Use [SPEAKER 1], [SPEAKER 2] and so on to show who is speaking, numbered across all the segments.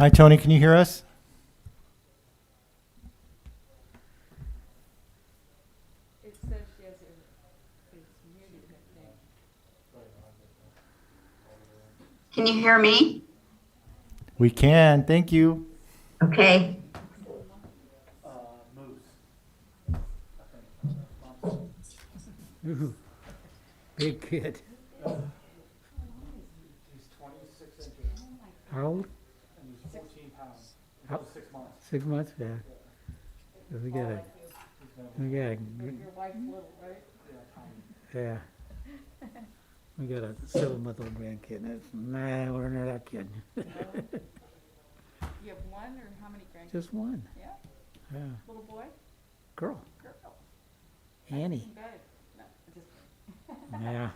[SPEAKER 1] Hi, Tony, can you hear us?
[SPEAKER 2] It says she has it's muted, I think.
[SPEAKER 3] Can you hear me?
[SPEAKER 1] We can, thank you.
[SPEAKER 3] Okay.
[SPEAKER 4] Ooh, big kid.
[SPEAKER 1] He's 26 inches
[SPEAKER 4] How old?
[SPEAKER 1] and he's 14 pounds.
[SPEAKER 4] How-
[SPEAKER 1] He's 6 months.
[SPEAKER 4] 6 months, yeah. So we got a, we got a,
[SPEAKER 2] But your wife's little, right?
[SPEAKER 4] yeah. We got a 7-month-old grandkid, and it's, nah, we're not that kid.
[SPEAKER 2] You have one or how many grandkids?
[SPEAKER 4] Just one,
[SPEAKER 2] Yeah,
[SPEAKER 4] yeah.
[SPEAKER 2] little boy,
[SPEAKER 4] Girl,
[SPEAKER 2] girl.
[SPEAKER 4] Annie,
[SPEAKER 2] Good. No, just,
[SPEAKER 4] yeah,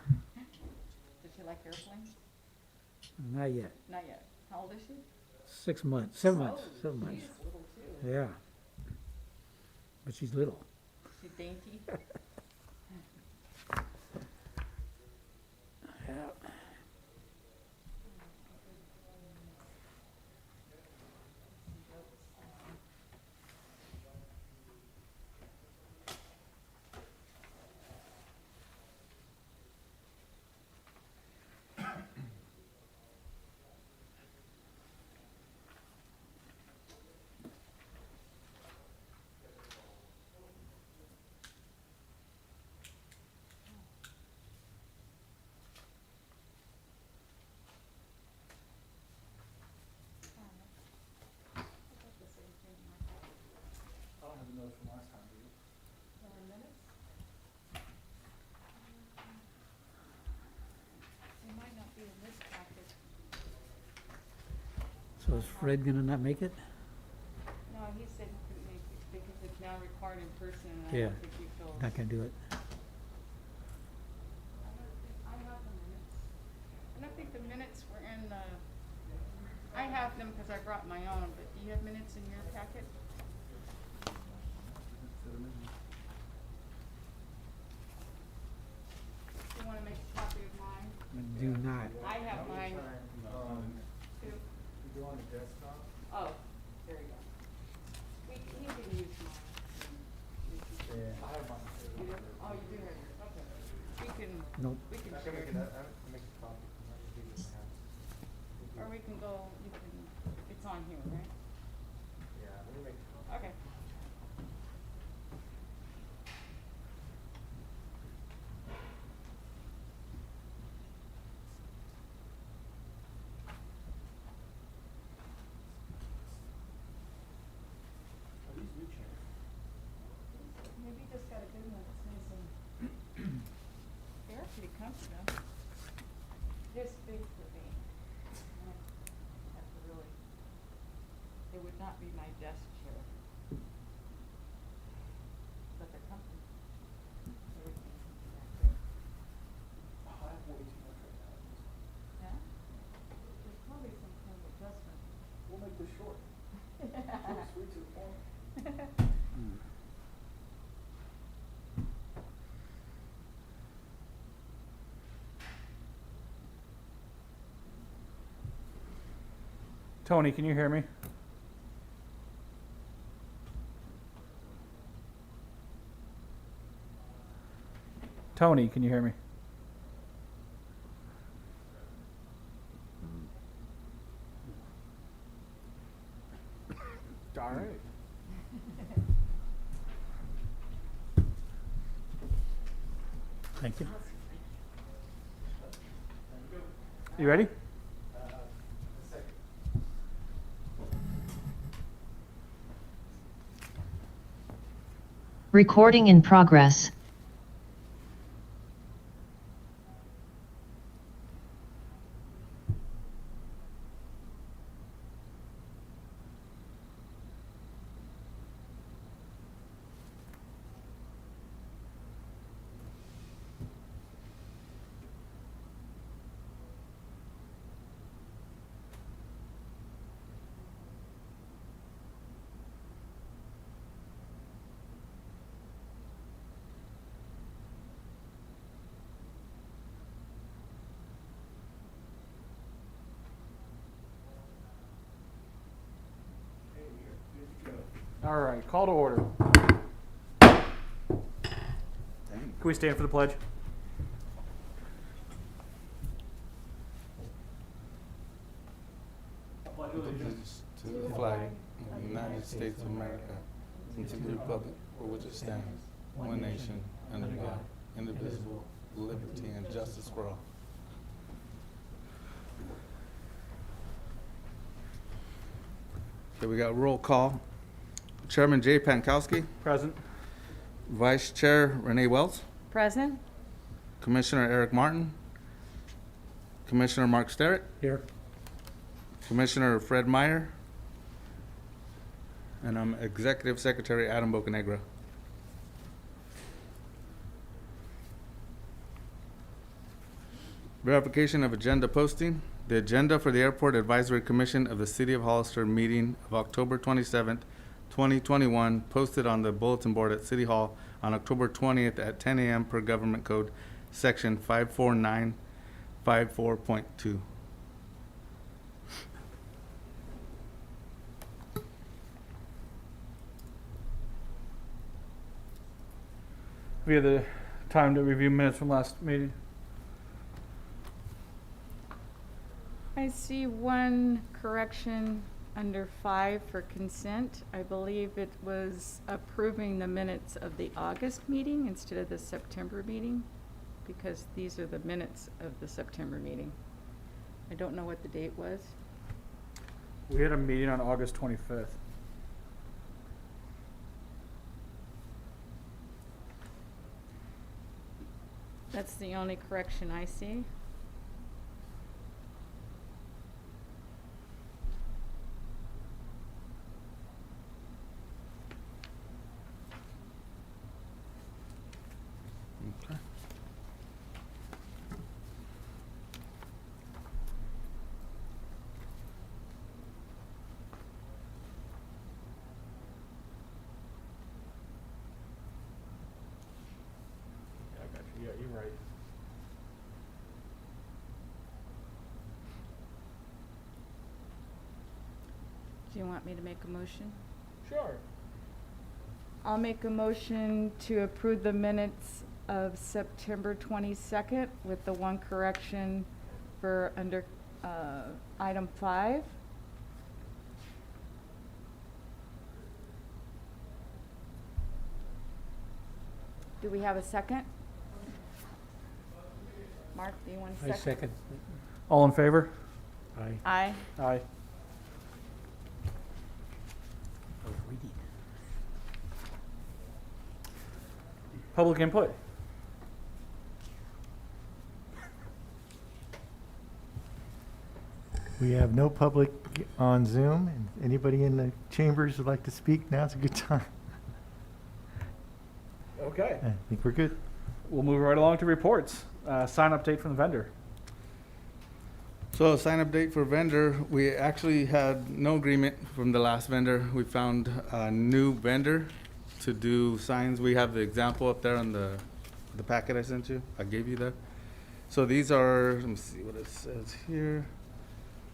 [SPEAKER 2] does she like airplanes?
[SPEAKER 4] not yet.
[SPEAKER 2] Not yet. How old is she?
[SPEAKER 4] 6 months, 7 months,
[SPEAKER 2] Oh,
[SPEAKER 4] 7 months,
[SPEAKER 2] she's little too.
[SPEAKER 4] yeah. But she's little.
[SPEAKER 2] She's dainty.
[SPEAKER 4] Yeah.
[SPEAKER 1] I don't have the notes from last time, do you?
[SPEAKER 2] It might not be in this packet.
[SPEAKER 4] So is Fred gonna not make it?
[SPEAKER 2] No, he said he couldn't make it because it's now required in person and I
[SPEAKER 4] Yeah.
[SPEAKER 2] don't think he feels.
[SPEAKER 4] Not gonna do it.
[SPEAKER 2] I have the minutes. I don't think the minutes were in the, I have them because I brought my own, but do you have minutes in your packet? Do you wanna make a copy of mine?
[SPEAKER 4] Do not.
[SPEAKER 2] I have mine too.
[SPEAKER 1] You go on the desktop?
[SPEAKER 2] Oh, there you go. He can use mine.
[SPEAKER 1] Yeah. I have mine too.
[SPEAKER 2] You do? Oh, you do have yours, okay. We can,
[SPEAKER 4] Nope.
[SPEAKER 2] we can
[SPEAKER 1] I can
[SPEAKER 2] share.
[SPEAKER 1] make it, I can make a copy. I just leave it in the house.
[SPEAKER 2] Or we can go, you can, it's on here, right?
[SPEAKER 1] Yeah, let me make a copy.
[SPEAKER 2] Okay.
[SPEAKER 1] Are these new chairs?
[SPEAKER 2] Maybe you just got a good one, it's nice and, they're pretty comfy though. This big for me. I have to really, it would not be my desk chair. But they're comfy. Everything's back there.
[SPEAKER 1] Oh, I have way too much right now.
[SPEAKER 2] Yeah? There's probably some kind of adjustment.
[SPEAKER 1] We'll make this short. Short, sweet to the point. Tony, can you hear me? Tony, can you hear me? All right.
[SPEAKER 4] Thank you.
[SPEAKER 1] You ready?
[SPEAKER 5] Recording in progress. All right, call to order.
[SPEAKER 4] Dang.
[SPEAKER 5] Can we stand for the pledge?
[SPEAKER 6] Allegiance to the flag of the United States of America and to the republic for which it stands, one nation, under God, indivisible, with liberty and justice for all. Okay, we got roll call. Chairman Jay Pankowski,
[SPEAKER 5] Present.
[SPEAKER 6] Vice Chair Renee Wells,
[SPEAKER 2] Present?
[SPEAKER 6] Commissioner Eric Martin, Commissioner Mark Sterrett,
[SPEAKER 4] Here.
[SPEAKER 6] Commissioner Fred Meyer, and I'm Executive Secretary Adam Bocanegra. Verification of agenda posting. The agenda for the Airport Advisory Commission of the City of Hollister meeting of October 27th, 2021, posted on the bulletin board at City Hall on October 20th at 10 a.m. per Government Code, Section 54954.2.
[SPEAKER 5] We have the time to review minutes from last meeting.
[SPEAKER 2] I see one correction under 5 for consent. I believe it was approving the minutes of the August meeting instead of the September meeting, because these are the minutes of the September meeting. I don't know what the date was.
[SPEAKER 5] We had a meeting on August 25th.
[SPEAKER 2] That's the only correction I see.
[SPEAKER 6] Okay.
[SPEAKER 5] Yeah, I got you. Yeah, you're right.
[SPEAKER 2] Do you want me to make a motion?
[SPEAKER 5] Sure.
[SPEAKER 2] I'll make a motion to approve the minutes of September 22nd with the one correction for under item 5. Do we have a second? Mark, do you want a
[SPEAKER 4] I
[SPEAKER 2] second?
[SPEAKER 4] second.
[SPEAKER 5] All in favor?
[SPEAKER 4] Aye.
[SPEAKER 2] Aye.
[SPEAKER 5] Aye.
[SPEAKER 4] I was reading.
[SPEAKER 5] Public input.
[SPEAKER 7] We have no public on Zoom, and anybody in the chambers would like to speak, now's a good time.
[SPEAKER 5] Okay.
[SPEAKER 7] I think we're good.
[SPEAKER 5] We'll move right along to reports. Sign update from the vendor.
[SPEAKER 6] So sign up date for vendor, we actually had no agreement from the last vendor. We found a new vendor to do signs. We have the example up there on the packet I sent you, I gave you there. So these are, let me see what it says here.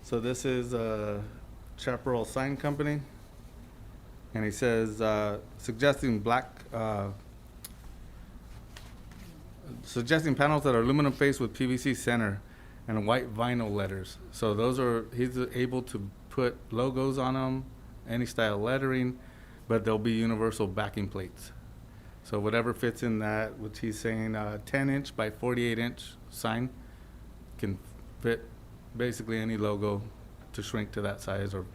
[SPEAKER 6] So this is Chaparral Sign Company. And he says, suggesting panels that are aluminum faced with PVC center and white vinyl letters. So those are, he's able to put logos on them, any style lettering, but they'll be universal backing plates. So whatever fits in that, which he's saying 10-inch by 48-inch sign can fit basically any logo to shrink to that size or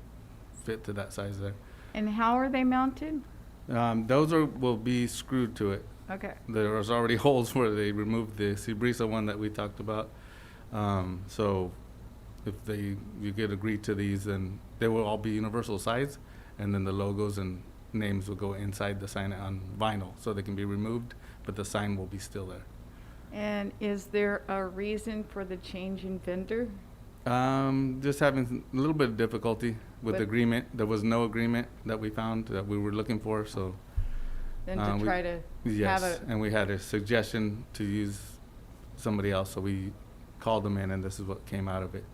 [SPEAKER 6] fit to that size there.
[SPEAKER 2] And how are they mounted?
[SPEAKER 6] Those will be screwed to it.
[SPEAKER 2] Okay.
[SPEAKER 6] There's already holes where they removed the Cibrisa one that we talked about. So if you get agreed to these, then they will all be universal size, and then the logos and names will go inside the sign on vinyl, so they can be removed, but the sign will be still there.
[SPEAKER 2] And is there a reason for the change in vendor?
[SPEAKER 6] Just having a little bit of difficulty with
[SPEAKER 2] But-
[SPEAKER 6] agreement. There was no agreement that we found that we were looking for, so.
[SPEAKER 2] Then to
[SPEAKER 6] we-
[SPEAKER 2] try to have
[SPEAKER 6] Yes,
[SPEAKER 2] a,
[SPEAKER 6] and we had a suggestion to use somebody else, so we called them in, and this is what came out of it.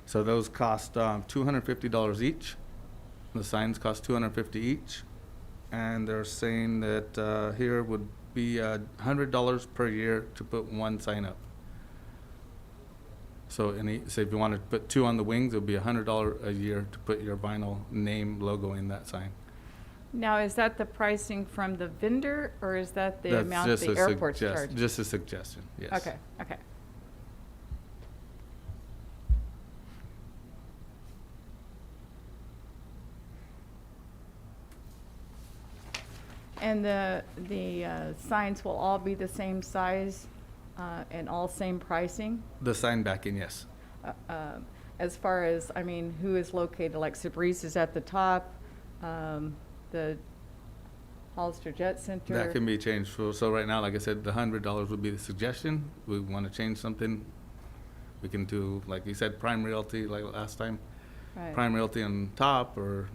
[SPEAKER 6] So those cost $250 each. The signs cost $250 each, and they're saying that here would be $100 per year to put one sign up. So if you want to put 2 on the wings, it would be $100 a year to put your vinyl name logo in that sign.
[SPEAKER 2] Now, is that the pricing from the vendor, or is that the
[SPEAKER 6] That's
[SPEAKER 2] amount
[SPEAKER 6] just
[SPEAKER 2] the
[SPEAKER 6] a
[SPEAKER 2] airport's charging?
[SPEAKER 6] Just a suggestion, yes.
[SPEAKER 2] Okay, okay. And the signs will all be the same size and all same pricing?
[SPEAKER 6] The sign backing, yes.
[SPEAKER 2] As far as, I mean, who is located, like Sabrice is at the top, the Hollister Jet Center?
[SPEAKER 6] That can be changed. So right now, like I said, the $100 would be the suggestion. We want to change something, we can do, like you said, Prime Realty, like last time.
[SPEAKER 2] Right.
[SPEAKER 6] Prime Realty on top, or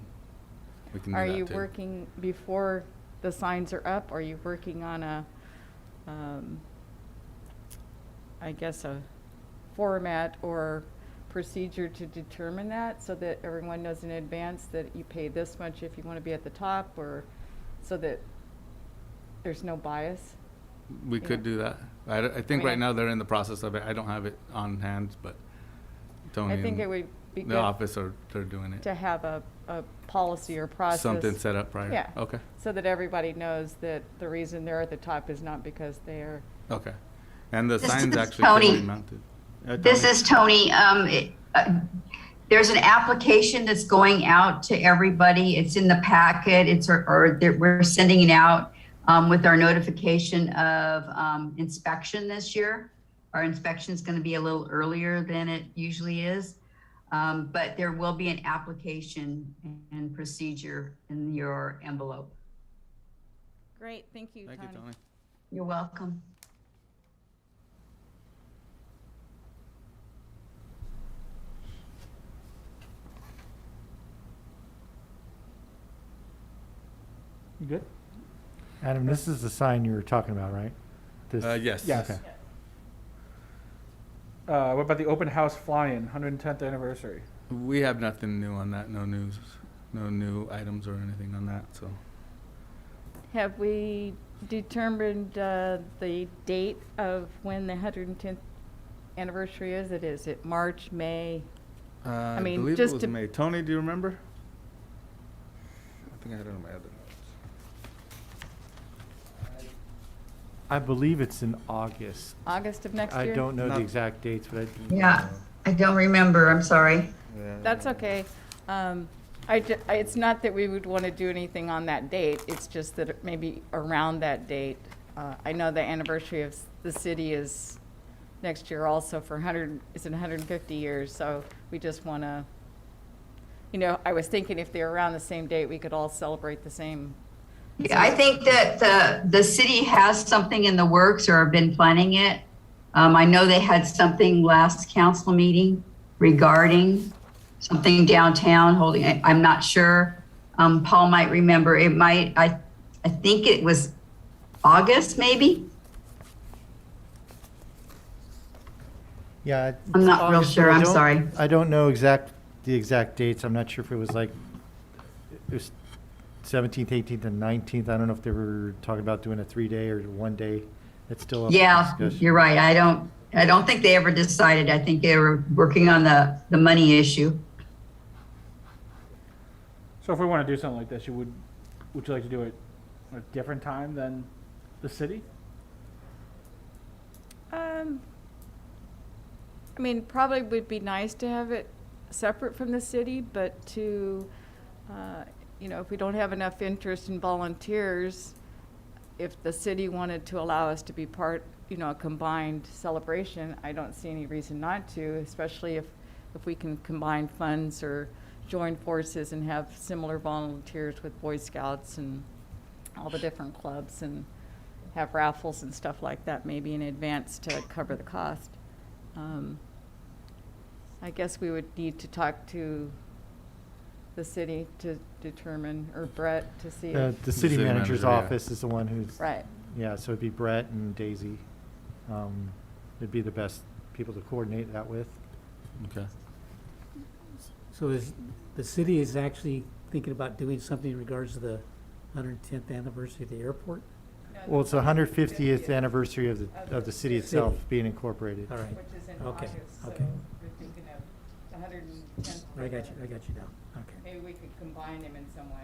[SPEAKER 6] we can do
[SPEAKER 2] Are
[SPEAKER 6] that
[SPEAKER 2] you
[SPEAKER 6] too.
[SPEAKER 2] working before the signs are up? Are you working on a, I guess, a format or procedure to determine that, so that everyone knows in advance that you pay this much if you want to be at the top, or so that there's no bias?
[SPEAKER 6] We could do that. I think
[SPEAKER 2] mean,
[SPEAKER 6] right now they're in the process of it. I don't have it on hand, but Tony
[SPEAKER 2] I think
[SPEAKER 6] and
[SPEAKER 2] it would be
[SPEAKER 6] the
[SPEAKER 2] good
[SPEAKER 6] office they're doing it.
[SPEAKER 2] to have a policy or process.
[SPEAKER 6] Something set up prior.
[SPEAKER 2] Yeah.
[SPEAKER 6] Okay.
[SPEAKER 2] So that everybody knows that the reason they're at the top is not because they're,
[SPEAKER 6] Okay. And the
[SPEAKER 3] This
[SPEAKER 6] signs
[SPEAKER 3] is
[SPEAKER 6] actually
[SPEAKER 3] Tony.
[SPEAKER 6] can be mounted.
[SPEAKER 3] This is Tony. There's an application that's going out to everybody. It's in the packet. We're sending it out with our notification of inspection this year. Our inspection is going to be a little earlier than it usually is. But there will be an application and procedure in your envelope.
[SPEAKER 2] great, thank you,
[SPEAKER 6] Thank you, Tony.
[SPEAKER 3] You're welcome.
[SPEAKER 5] You good?
[SPEAKER 7] Adam, this is the sign you were talking about, right? This-
[SPEAKER 6] Yes.
[SPEAKER 5] Yes.
[SPEAKER 7] Okay.
[SPEAKER 5] What about the open house fly-in, 110th anniversary?
[SPEAKER 6] We have nothing new on that. No news, no new items or anything on that. So
[SPEAKER 2] have we determined the date of when the 110th anniversary is? Is it March, May?
[SPEAKER 6] I
[SPEAKER 2] mean,
[SPEAKER 6] believe
[SPEAKER 2] just
[SPEAKER 6] it was
[SPEAKER 2] to-
[SPEAKER 6] May. Tony, do you remember? I think I had it on my other notes.
[SPEAKER 7] I believe it's in August.
[SPEAKER 2] August of next year?
[SPEAKER 7] I don't know
[SPEAKER 6] Not-
[SPEAKER 7] the exact dates, but I.
[SPEAKER 3] Yeah, I don't remember. I'm sorry.
[SPEAKER 6] Yeah.
[SPEAKER 2] That's okay. It's not that we would want to do anything on that date, it's just that it maybe around that date. I know the anniversary of the city is next year also for 150 years, so we just want to, I was thinking if they're around the same date, we could all celebrate the same.
[SPEAKER 3] Yeah, I think that the city has something in the works or have been planning it. I know they had something last council meeting regarding something downtown holding, I'm not sure. Paul might remember, I think it was August maybe?
[SPEAKER 7] Yeah.
[SPEAKER 3] I'm not real
[SPEAKER 7] August,
[SPEAKER 3] sure,
[SPEAKER 7] but I
[SPEAKER 3] I'm
[SPEAKER 7] don't-
[SPEAKER 3] sorry.
[SPEAKER 7] I don't know the exact dates. I'm not sure if it was like, it was 17th, 18th, and 19th. I don't know if they were talking about doing a 3-day or 1-day. It's still up for
[SPEAKER 3] Yeah,
[SPEAKER 7] discussion.
[SPEAKER 3] you're right. I don't think they ever decided. I think they were working on the money issue.
[SPEAKER 5] So if we want to do something like this, would you like to do it at a different time than the city?
[SPEAKER 2] I mean, probably would be nice to have it separate from the city, but if we don't have enough interest in volunteers, if the city wanted to allow us to be part, a combined celebration, I don't see any reason not to, especially if we can combine funds or join forces and have similar volunteers with Boy Scouts and all the different clubs and have raffles and stuff like that, maybe in advance to cover the cost. I guess we would need to talk to the city to determine, or Brett to see if,
[SPEAKER 7] The city
[SPEAKER 6] City
[SPEAKER 7] manager's
[SPEAKER 6] manager, yeah.
[SPEAKER 7] office is the one who's.
[SPEAKER 2] right.
[SPEAKER 7] Yeah, so it'd be Brett and Daisy. It'd be the best people to coordinate that with.
[SPEAKER 6] Okay.
[SPEAKER 4] So the city is actually thinking about doing something in regards to the 110th anniversary of the airport?
[SPEAKER 2] No,
[SPEAKER 7] Well, it's the 150th
[SPEAKER 2] 150th,
[SPEAKER 7] anniversary of the city itself
[SPEAKER 4] City.
[SPEAKER 7] being incorporated.
[SPEAKER 4] All right,
[SPEAKER 2] Which is in
[SPEAKER 4] okay,
[SPEAKER 2] August, so
[SPEAKER 4] okay.
[SPEAKER 2] we're thinking of the 110th.
[SPEAKER 4] I got you now, okay.
[SPEAKER 2] Maybe we could combine them in some way.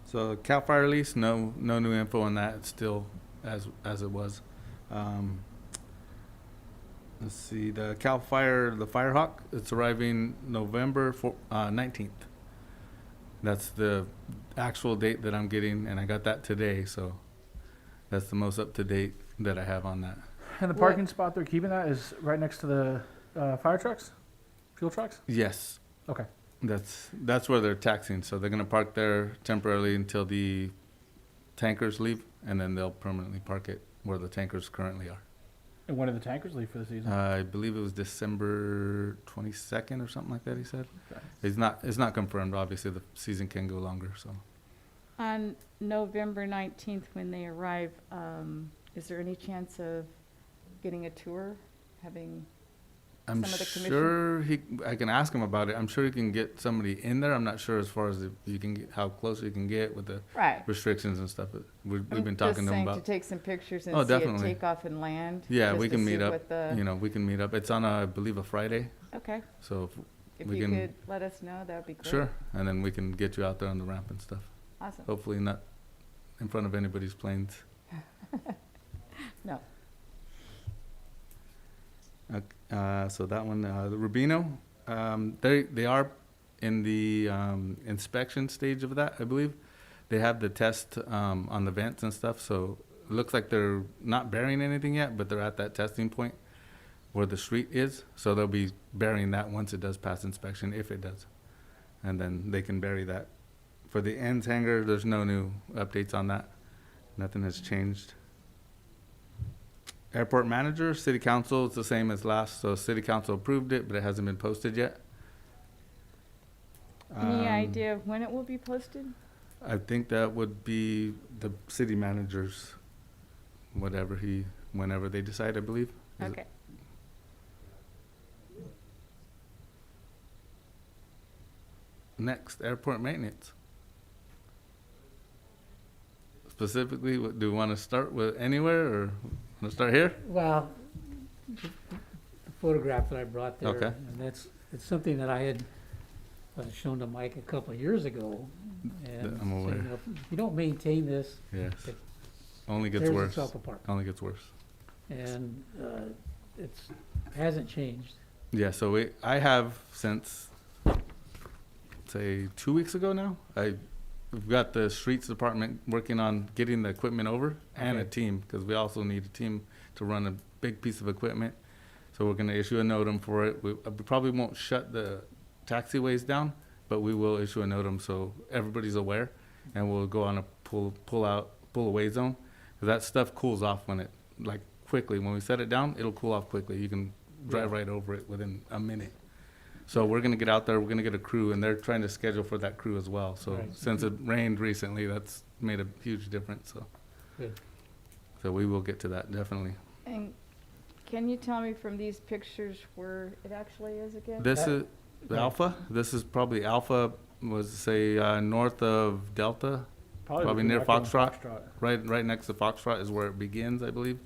[SPEAKER 6] So CAL FIRE lease, no new info on that. It's still as it was. Let's see, the CAL FIRE, the Firehawk, it's arriving November 19th. That's the actual date that I'm getting, and I got that today, so that's the most up to date that I have on that.
[SPEAKER 5] And the
[SPEAKER 2] What-
[SPEAKER 5] parking spot they're keeping that is right next to the fire trucks, fuel trucks.
[SPEAKER 6] Yes,
[SPEAKER 5] Okay.
[SPEAKER 6] that's where they're taxing. So they're gonna park there temporarily until the tankers leave, and then they'll permanently park it where the tankers currently are.
[SPEAKER 5] And when do the tankers leave for the season?
[SPEAKER 6] I believe it was December 22nd or something like that, he said.
[SPEAKER 5] Okay.
[SPEAKER 6] It's not confirmed, obviously, the season can go longer, so.
[SPEAKER 2] On November 19th, when they arrive, is there any chance of getting a tour, having
[SPEAKER 6] I'm
[SPEAKER 2] some of the commission?
[SPEAKER 6] sure I can ask him about it. I'm sure he can get somebody in there. I'm not sure as far as if you can get, how close you can get with the
[SPEAKER 2] Right.
[SPEAKER 6] restrictions and stuff, but we've
[SPEAKER 2] I'm
[SPEAKER 6] been talking to him
[SPEAKER 2] just
[SPEAKER 6] about.
[SPEAKER 2] saying to take some pictures
[SPEAKER 6] Oh,
[SPEAKER 2] and see it
[SPEAKER 6] definitely.
[SPEAKER 2] take off and land.
[SPEAKER 6] Yeah,
[SPEAKER 2] just
[SPEAKER 6] we
[SPEAKER 2] to
[SPEAKER 6] can
[SPEAKER 2] see
[SPEAKER 6] meet up,
[SPEAKER 2] what the-
[SPEAKER 6] you know, we can meet up. It's on, I believe, a Friday,
[SPEAKER 2] Okay,
[SPEAKER 6] so
[SPEAKER 2] if
[SPEAKER 6] we
[SPEAKER 2] you
[SPEAKER 6] can-
[SPEAKER 2] could let us know, that would be great.
[SPEAKER 6] sure. And then we can get you out there on the ramp and stuff.
[SPEAKER 2] Awesome.
[SPEAKER 6] Hopefully not in front of anybody's planes.
[SPEAKER 2] No.
[SPEAKER 6] So that one, the Rubino, they are in the inspection stage of that, I believe. They have the test on the vents and stuff, so it looks like they're not burying anything yet, but they're at that testing point where the street is. So they'll be burying that once it does pass inspection, if it does. And then they can bury that. For the ends hanger, there's no new updates on that. Nothing has changed. Airport manager, city council, it's the same as last, so city council approved it, but it hasn't been posted yet.
[SPEAKER 2] Any idea of when it will be posted?
[SPEAKER 6] I think that would be the city manager's, whenever they decide, I believe. Is it-
[SPEAKER 2] Okay.
[SPEAKER 6] Next, airport maintenance. Specifically, do we want to start with anywhere, or want to start here?
[SPEAKER 4] Well, the photograph that I brought there,
[SPEAKER 6] Okay.
[SPEAKER 4] and it's something that I had shown to Mike a couple of years ago. And
[SPEAKER 6] I'm aware.
[SPEAKER 4] saying, if you don't maintain this,
[SPEAKER 6] Yes.
[SPEAKER 4] it
[SPEAKER 6] Only gets
[SPEAKER 4] tears
[SPEAKER 6] worse.
[SPEAKER 4] itself apart.
[SPEAKER 6] Only gets worse.
[SPEAKER 4] And it's, hasn't changed.
[SPEAKER 6] Yeah, so I have since, say, 2 weeks ago now, we've got the streets department working on getting the equipment over and a
[SPEAKER 4] Okay.
[SPEAKER 6] team, because we also need a team to run a big piece of equipment. So we're gonna issue a NOTAM for it. We probably won't shut the taxiways down, but we will issue a NOTAM so everybody's aware, and we'll go on a pull away zone. 'Cause that stuff cools off when quickly. When we set it down, it'll cool off quickly. You can drive
[SPEAKER 4] Yeah.
[SPEAKER 6] right over it within a minute. So we're gonna get out there, we're gonna get a crew, and they're trying to schedule for that crew as well. So
[SPEAKER 4] Right.
[SPEAKER 6] since it rained recently, that's made a huge difference, so.
[SPEAKER 4] Good.
[SPEAKER 6] So we will get to that, definitely.
[SPEAKER 2] And can you tell me from these pictures where it actually is again?
[SPEAKER 6] This is
[SPEAKER 4] Right.
[SPEAKER 6] Alpha, this is probably Alpha, was say, north of Delta, probably
[SPEAKER 5] looking
[SPEAKER 6] near
[SPEAKER 5] directly on
[SPEAKER 6] Foxtrot. Right next to Foxtrot is where it begins, I believe.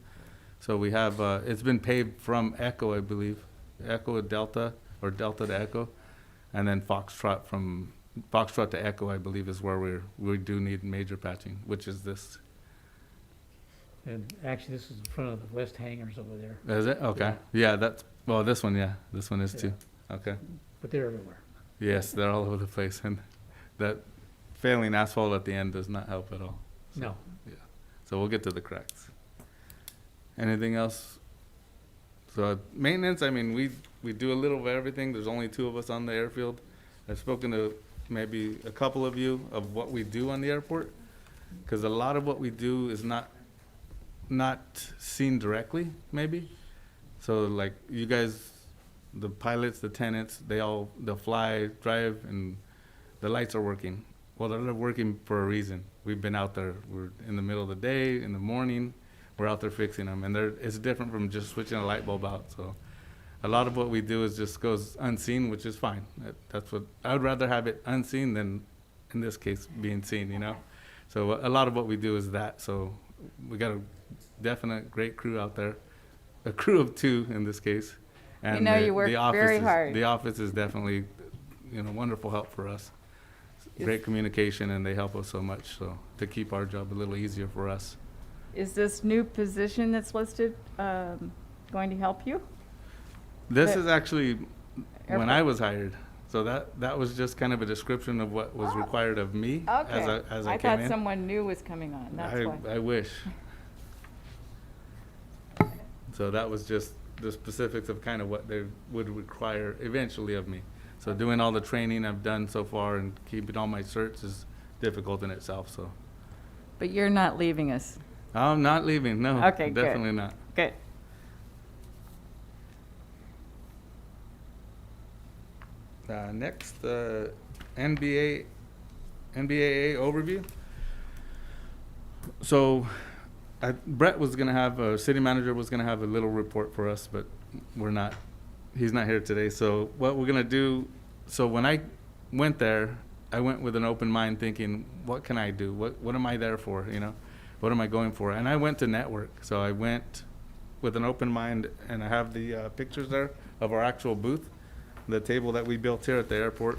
[SPEAKER 6] So we have, it's been paved from Echo, I believe, Echo to Delta, or Delta to Echo, and then Foxtrot from Foxtrot to Echo, I believe, is where we do need major patching, which is this.
[SPEAKER 4] And actually, this is in front of the west hangars over there,
[SPEAKER 6] Is it? Okay. Yeah, this one, yeah, this one is too. Okay.
[SPEAKER 4] but they're everywhere.
[SPEAKER 6] Yes, they're all over the place, and that failing asphalt at the end does not help at all.
[SPEAKER 4] No.
[SPEAKER 6] So we'll get to the cracks. Anything else? So maintenance, I mean, we do a little of everything. There's only 2 of us on the airfield. I've spoken to maybe a couple of you of what we do on the airport, because a lot of what we do is not seen directly, maybe. So like you guys, the pilots, the tenants, they'll fly, drive, and the lights are working. well, they're working for a reason. We've been out there. We're in the middle of the day, in the morning. We're out there fixing them, and it's different from just switching a light bulb out. So a lot of what we do is just goes unseen, which is fine. That's what I would rather have it unseen than, in this case, being seen. You know, so a lot of what we do is that. So we got a definite great crew out there, a crew of 2 in this case. And
[SPEAKER 2] We know you work very hard.
[SPEAKER 6] The office is definitely, wonderful help for us. Great communication, and they help us so much. So to keep our job a little easier for us.
[SPEAKER 2] Is this new position that's listed going to help you?
[SPEAKER 6] This
[SPEAKER 2] But-
[SPEAKER 6] is actually when I
[SPEAKER 2] Airport.
[SPEAKER 6] was hired. So that was just kind of a description of what was required of me
[SPEAKER 2] Okay.
[SPEAKER 6] as I
[SPEAKER 2] I
[SPEAKER 6] came
[SPEAKER 2] thought
[SPEAKER 6] in.
[SPEAKER 2] someone new was coming on, that's why.
[SPEAKER 6] I wish. So that was just the specifics of kind of what they would require eventually of me. So doing all the training I've done so far and keeping all my certs is difficult in itself, so.
[SPEAKER 2] But you're not leaving us.
[SPEAKER 6] I'm not leaving, no.
[SPEAKER 2] Okay, good.
[SPEAKER 6] Definitely not.
[SPEAKER 2] Good.
[SPEAKER 6] Next, NBAA overview. So, Brett was gonna have, city manager was gonna have a little report for us, but he's not here today. So what we're gonna do, so when I went there, I went with an open mind thinking, what can I do? What am I there for, What am I going for? And I went to network. So I went with an open mind, and I have the pictures there of our actual booth, the table that we built here at the airport,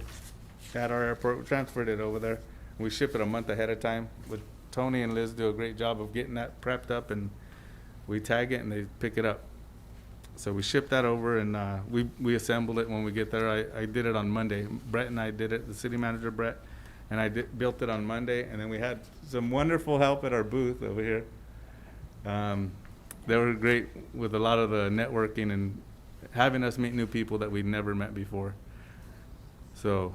[SPEAKER 6] at our airport. We transferred it over there. We ship it a month ahead of time. With Tony and Liz do a great job of getting that prepped up, and we tag it and they pick it up. So we shipped that over, and we assembled it when we get there. I did it on Monday. Brett and I did it, the city manager, Brett, and I built it on Monday. And then we had some wonderful help at our booth over here. They were great with a lot of the networking and having us meet new people that we'd never met before. So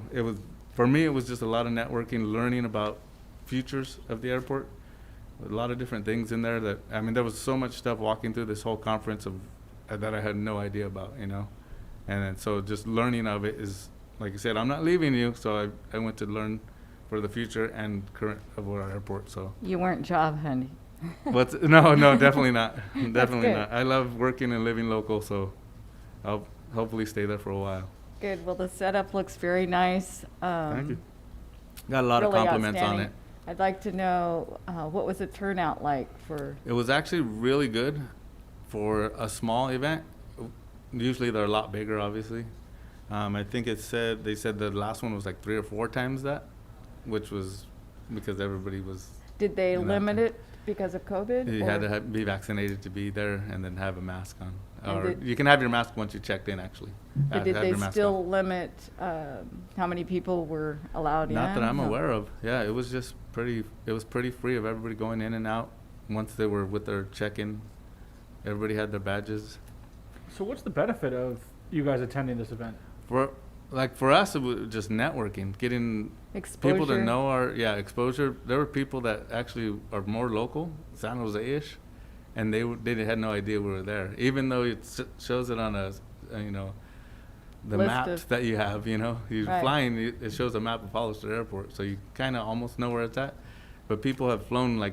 [SPEAKER 6] for me, it was just a lot of networking, learning about futures of the airport. A lot of different things in there there was so much stuff walking through this whole conference that I had no idea about, And then, so just learning of it is, like I said, I'm not leaving you, so I went to learn for the future and current of our airport, so.
[SPEAKER 2] You weren't job hunting.
[SPEAKER 6] No, definitely not. Definitely
[SPEAKER 2] good.
[SPEAKER 6] not. I love working and living local, so I'll hopefully stay there for a while.
[SPEAKER 2] Good, well, the setup looks very nice.
[SPEAKER 6] Thank you. Got a lot of
[SPEAKER 2] really
[SPEAKER 6] compliments on
[SPEAKER 2] outstanding.
[SPEAKER 6] it.
[SPEAKER 2] I'd like to know, what was the turnout like for,
[SPEAKER 6] It was actually really good for a small event. Usually they're a lot bigger, obviously. I think they said the last one was like 3 or 4 times that, which was because everybody was.
[SPEAKER 2] did they
[SPEAKER 6] You know,
[SPEAKER 2] limit it because of COVID?
[SPEAKER 6] You
[SPEAKER 2] or-
[SPEAKER 6] had to be vaccinated to be there and then have a mask on.
[SPEAKER 2] And
[SPEAKER 6] Or
[SPEAKER 2] did-
[SPEAKER 6] you can have your mask once you checked in, actually.
[SPEAKER 2] But did
[SPEAKER 6] Have
[SPEAKER 2] they
[SPEAKER 6] your mask
[SPEAKER 2] still
[SPEAKER 6] on.
[SPEAKER 2] limit how many people were allowed in?
[SPEAKER 6] Not that I'm
[SPEAKER 2] No.
[SPEAKER 6] aware of. Yeah, it was just pretty free of everybody going in and out. Once they were with their check-in, everybody had their badges.
[SPEAKER 5] So what's the benefit of you guys attending this event?
[SPEAKER 6] For us, it was just networking, getting
[SPEAKER 2] Exposure.
[SPEAKER 6] people to know exposure. There were people that actually are more local, San Jose-ish, and they had no idea we were there. Even though it shows it on the
[SPEAKER 2] List
[SPEAKER 6] maps
[SPEAKER 2] of-
[SPEAKER 6] that you have, you're
[SPEAKER 2] Right.
[SPEAKER 6] flying, it shows a map of Hollister Airport, so you kind of almost know where it's at. But people have flown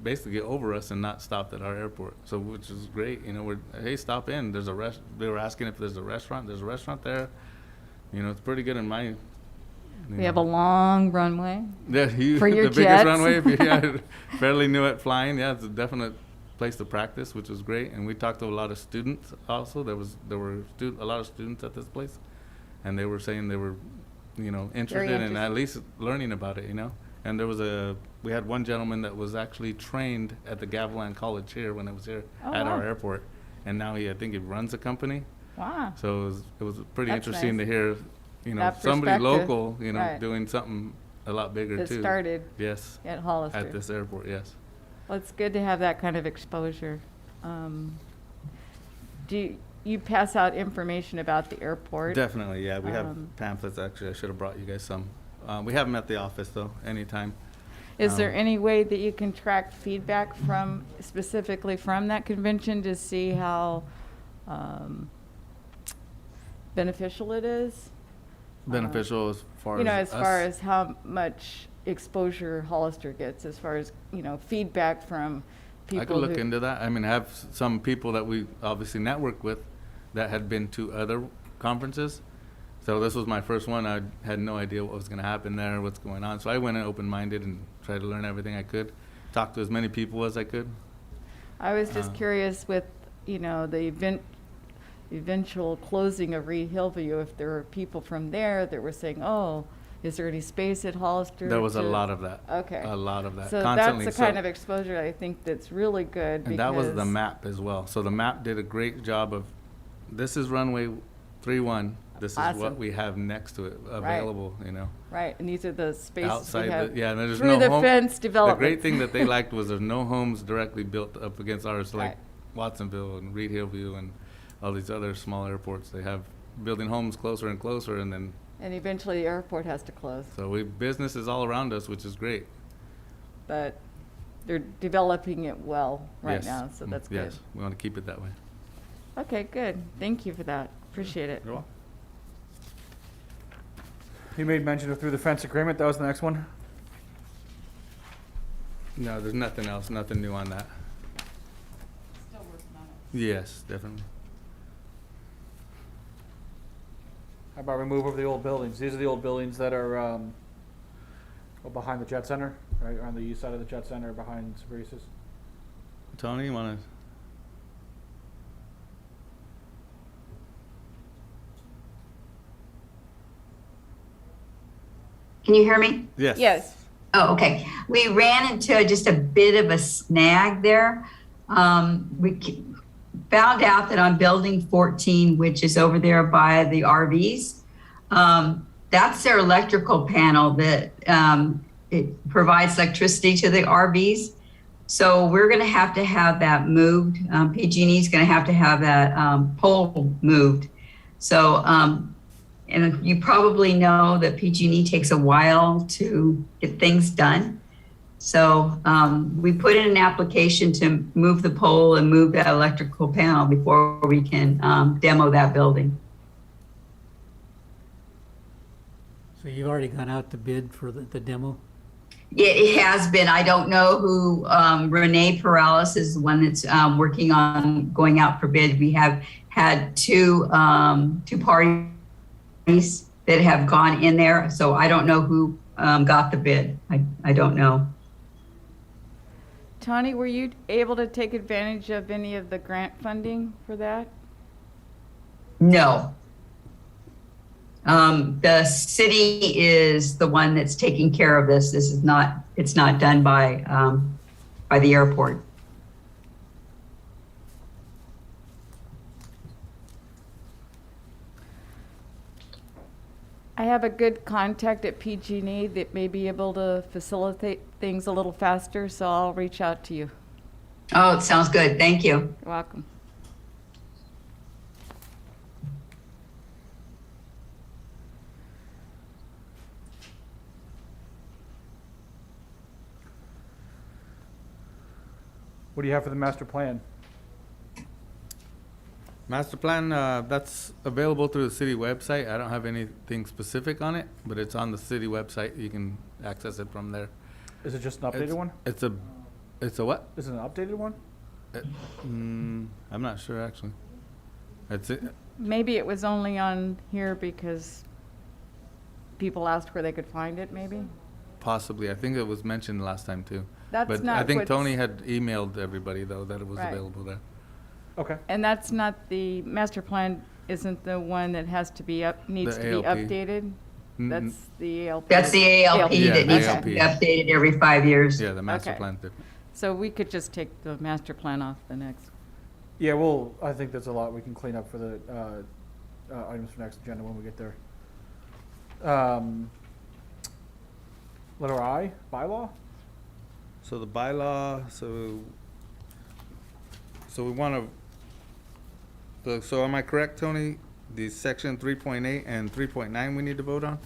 [SPEAKER 6] basically over us and not stopped at our airport, so which is great. Hey, stop in. There's they were asking if there's a restaurant. There's a restaurant there. It's pretty good in my.
[SPEAKER 2] We have a long runway.
[SPEAKER 6] Yeah,
[SPEAKER 2] for your
[SPEAKER 6] the biggest
[SPEAKER 2] jets.
[SPEAKER 6] runway. Fairly new at flying. Yeah, it's a definite place to practice, which was great. And we talked to a lot of students also. There were a lot of students at this place, and they were saying they were, interested in
[SPEAKER 2] interested.
[SPEAKER 6] at least learning about it. And we had one gentleman that was actually trained at the Gavilan College here when it was here
[SPEAKER 2] Oh,
[SPEAKER 6] at our
[SPEAKER 2] wow.
[SPEAKER 6] airport, and now I think he runs a company.
[SPEAKER 2] Wow.
[SPEAKER 6] So it was pretty
[SPEAKER 2] That's
[SPEAKER 6] interesting
[SPEAKER 2] nice.
[SPEAKER 6] to hear,
[SPEAKER 2] That
[SPEAKER 6] somebody
[SPEAKER 2] perspective.
[SPEAKER 6] local,
[SPEAKER 2] Right.
[SPEAKER 6] doing something a lot bigger
[SPEAKER 2] That
[SPEAKER 6] too.
[SPEAKER 2] started
[SPEAKER 6] Yes,
[SPEAKER 2] at Hollister.
[SPEAKER 6] at this airport, yes.
[SPEAKER 2] Well, it's good to have that kind of exposure. Do you pass out information about the airport?
[SPEAKER 6] Definitely, yeah. We have
[SPEAKER 2] Um,
[SPEAKER 6] pamphlets, actually. I should have brought you guys some. We have them at the office, though, anytime.
[SPEAKER 2] Is there
[SPEAKER 6] Um,
[SPEAKER 2] any way that you can track feedback specifically from that convention to see how beneficial it is?
[SPEAKER 6] Beneficial as far as
[SPEAKER 2] As far
[SPEAKER 6] us?
[SPEAKER 2] as how much exposure Hollister gets as far as, feedback from people
[SPEAKER 6] I could look
[SPEAKER 2] who-
[SPEAKER 6] into that. I mean, I have some people that we obviously network with that had been to other conferences. So this was my first one. I had no idea what was going to happen there, what's going on. So I went in open-minded and tried to learn everything I could, talk to as many people as I could.
[SPEAKER 2] I was just curious with, the eventual closing of Reed Hillview, if there were people from there that were saying, oh, is there any space at Hollister?
[SPEAKER 6] There was a
[SPEAKER 2] to-"
[SPEAKER 6] lot of that.
[SPEAKER 2] Okay.
[SPEAKER 6] A lot of that.
[SPEAKER 2] So
[SPEAKER 6] Constantly.
[SPEAKER 2] that's the kind of exposure I think that's really good.
[SPEAKER 6] And that was the
[SPEAKER 2] because-
[SPEAKER 6] map as well. So the map did a great job of, this is runway 31. This is
[SPEAKER 2] Awesome.
[SPEAKER 6] what we have next to it available,
[SPEAKER 2] Right, and these are the spaces we
[SPEAKER 6] outside.
[SPEAKER 2] have
[SPEAKER 6] Yeah, and there's
[SPEAKER 2] through
[SPEAKER 6] no
[SPEAKER 2] the
[SPEAKER 6] home.
[SPEAKER 2] fence
[SPEAKER 6] The
[SPEAKER 2] development.
[SPEAKER 6] great thing that they liked was there's no homes directly built up against ours, like
[SPEAKER 2] Right.
[SPEAKER 6] Watsonville and Reed Hillview and all these other small airports. They have building homes closer and closer, and then
[SPEAKER 2] And eventually the airport has to close,
[SPEAKER 6] so business is all around us, which is great.
[SPEAKER 2] but they're developing it well right
[SPEAKER 6] Yes.
[SPEAKER 2] now, so that's good.
[SPEAKER 6] Yes, we want to keep it that way.
[SPEAKER 2] Okay, good. Thank you for that. Appreciate it.
[SPEAKER 6] You're welcome.
[SPEAKER 5] You made mention of through the fence agreement, that was the next one?
[SPEAKER 6] No, there's nothing else, nothing new on that.
[SPEAKER 2] Still working on it.
[SPEAKER 6] Yes, definitely.
[SPEAKER 5] How about remove of the old buildings? These are the old buildings that are, behind the Jet Center, right, on the east side of the Jet Center, behind Sabrice's.
[SPEAKER 6] Tony, you want to?
[SPEAKER 3] Can you hear me?
[SPEAKER 6] Yes.
[SPEAKER 2] Yes.
[SPEAKER 3] Oh, okay. We ran into just a bit of a snag there. Found out that on building 14, which is over there by the RVs, that's their electrical panel that it provides electricity to the RVs. So we're going to have that moved. PG&E is going to have that pole moved. So, and you probably know that PG&E takes a while to get things done. So we put in an application to move the pole and move that electrical panel before we can demo that building.
[SPEAKER 4] So you've already gone out to bid for the demo?
[SPEAKER 3] Yeah, it has been. I don't know who, Renee Perales is the one that's working on going out for bid. We have had two parties that have gone in there. So I don't know who got the bid. I don't know.
[SPEAKER 2] Tony, were you able to take advantage of any of the grant funding for that?
[SPEAKER 3] No. The city is the one that's taking care of this. This is not, it's not done by the airport.
[SPEAKER 2] I have a good contact at PG&E that may be able to facilitate things a little faster, so I'll reach out to you.
[SPEAKER 3] Oh, it sounds good. Thank you.
[SPEAKER 2] You're welcome.
[SPEAKER 5] What do you have for the master plan?
[SPEAKER 6] Master plan, that's available through the city website. I don't have anything specific on it, but it's on the city website. You can access it from there.
[SPEAKER 5] Is it just an updated
[SPEAKER 6] It's-
[SPEAKER 5] one?
[SPEAKER 6] It's a what?
[SPEAKER 5] Is it an updated one?
[SPEAKER 6] I'm not sure actually. It's it.
[SPEAKER 2] Maybe it was only on here because people asked where they could find it, maybe?
[SPEAKER 6] Possibly. I think it was mentioned last time too.
[SPEAKER 2] That's
[SPEAKER 6] But
[SPEAKER 2] not
[SPEAKER 6] I think
[SPEAKER 2] what's-
[SPEAKER 6] Tony had emailed everybody though that it was
[SPEAKER 2] Right.
[SPEAKER 6] available there.
[SPEAKER 5] Okay.
[SPEAKER 2] And that's not the, master plan isn't the one that has to be needs
[SPEAKER 6] The
[SPEAKER 2] to be
[SPEAKER 6] ALP.
[SPEAKER 2] updated?
[SPEAKER 6] Mm,
[SPEAKER 2] That's the ALP.
[SPEAKER 3] That's the ALP
[SPEAKER 6] Yeah,
[SPEAKER 3] that
[SPEAKER 6] the
[SPEAKER 3] needs to
[SPEAKER 6] ALP.
[SPEAKER 3] be updated every 5 years.
[SPEAKER 6] Yeah, the master
[SPEAKER 2] Okay.
[SPEAKER 6] plan too.
[SPEAKER 2] So we could just take the master plan off the next.
[SPEAKER 5] Yeah, well, I think there's a lot we can clean up for the items for next agenda when we get there. Letter I, bylaw?
[SPEAKER 6] So the bylaw, so we want to, so am I correct, Tony? The section 3.8 and 3.9 we need to vote on?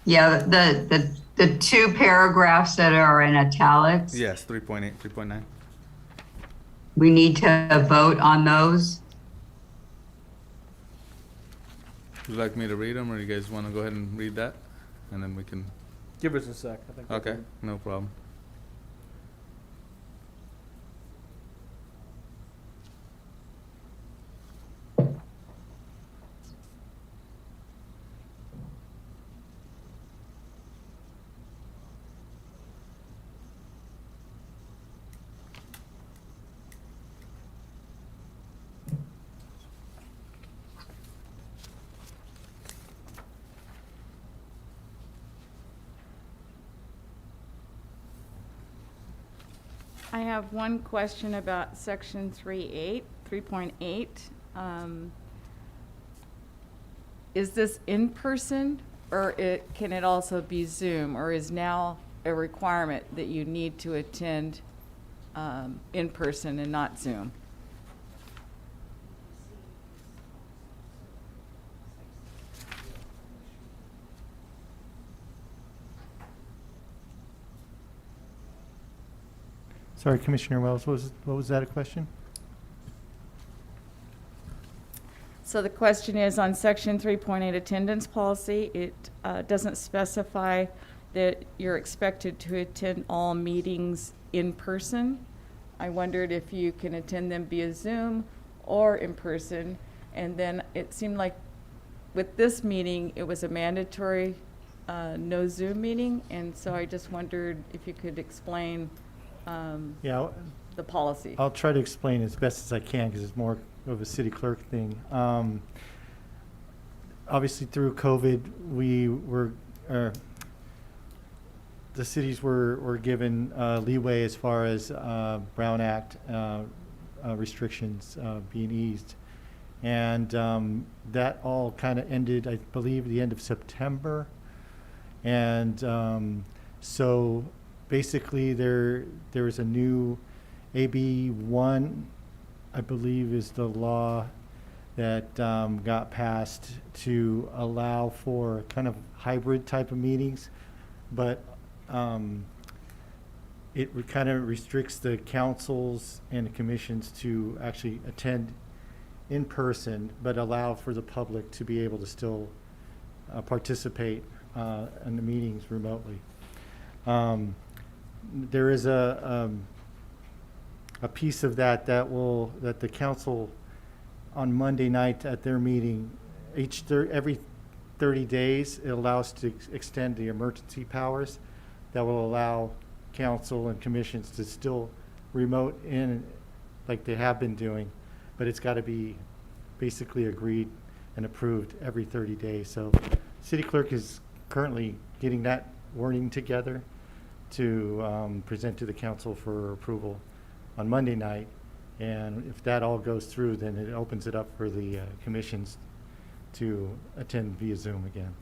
[SPEAKER 3] Yeah, the two paragraphs that are in italics.
[SPEAKER 6] Yes, 3.8, 3.9.
[SPEAKER 3] We need to vote on those.
[SPEAKER 6] Would you like me to read them, or you guys want to go ahead and read that? And then we can
[SPEAKER 5] Give us a sec, I think. we're
[SPEAKER 6] Okay,
[SPEAKER 5] good.
[SPEAKER 6] no problem.
[SPEAKER 2] I have one question about section 3.8. Is this in person, or can it also be Zoom, or is now a requirement that you need to attend in person and not Zoom?
[SPEAKER 7] Sorry, Commissioner Wells, what was that a question?
[SPEAKER 2] So the question is on section 3.8 attendance policy, it doesn't specify that you're expected to attend all meetings in person. I wondered if you can attend them via Zoom or in person. And then it seemed like with this meeting, it was a mandatory no Zoom meeting. And so I just wondered if you could explain
[SPEAKER 7] Yeah,
[SPEAKER 2] the policy.
[SPEAKER 7] I'll try to explain as best as I can because it's more of a city clerk thing. Obviously, through COVID, the cities were given leeway as far as Brown Act restrictions being eased. And that all kind of ended, I believe, the end of September. And so basically there is a new AB 1, I believe is the law that got passed to allow for kind of hybrid type of meetings, but it kind of restricts the councils and the commissions to actually attend in person, but allow for the public to be able to still participate in the meetings remotely. There is a piece of that the council on Monday night at their meeting, every 30 days, it allows to extend the emergency powers that will allow council and commissions to still remote in like they have been doing, but it's got to be basically agreed and approved every 30 days. So city clerk is currently getting that wording together to present to the council for approval on Monday night. And if that all goes through, then it opens it up for the commissions to attend via Zoom again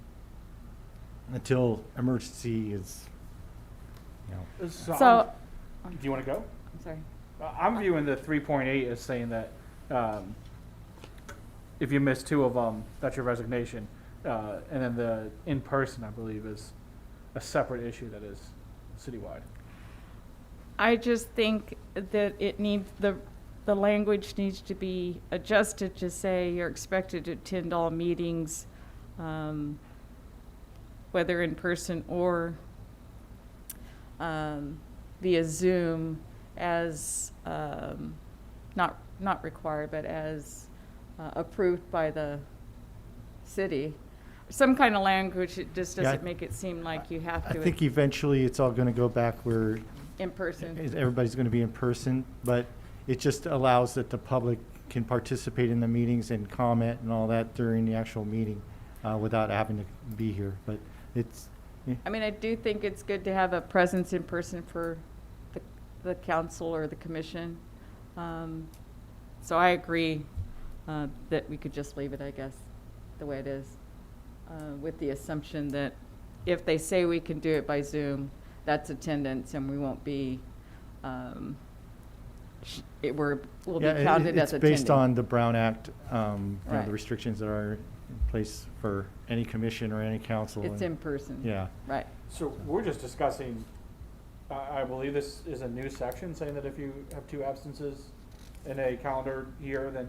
[SPEAKER 7] until emergency is,
[SPEAKER 2] So,
[SPEAKER 5] Do you want to go?
[SPEAKER 2] I'm sorry.
[SPEAKER 5] I'm viewing the 3.8 as saying that if you miss 2 of them, that's your resignation. And then the in-person, I believe, is a separate issue that is citywide.
[SPEAKER 2] I just think that it needs, the language needs to be adjusted to say you're expected to attend all meetings, whether in person or via Zoom, as not required, but as approved by the city. Some kind of language, it just doesn't make it seem like you have
[SPEAKER 7] I
[SPEAKER 2] to
[SPEAKER 7] think eventually it's all going to go back where
[SPEAKER 2] in person.
[SPEAKER 7] everybody's going to be in person, but it just allows that the public can participate in the meetings and comment and all that during the actual meeting without having to be here. But it's,
[SPEAKER 2] I mean, I do think it's good to have a presence in person for the council or the commission. So I agree that we could just leave it, I guess, the way it is, with the assumption that if they say we can do it by Zoom, that's attendance and we won't be, we'll be counted as
[SPEAKER 7] it's
[SPEAKER 2] attending.
[SPEAKER 7] based on the Brown Act,
[SPEAKER 2] Right.
[SPEAKER 7] the restrictions that are in place for any commission or any council.
[SPEAKER 2] It's
[SPEAKER 7] and-
[SPEAKER 2] in person.
[SPEAKER 7] Yeah.
[SPEAKER 2] Right.
[SPEAKER 5] So we're just discussing, I believe this is a new section saying that if you have 2 absences in a calendar year, then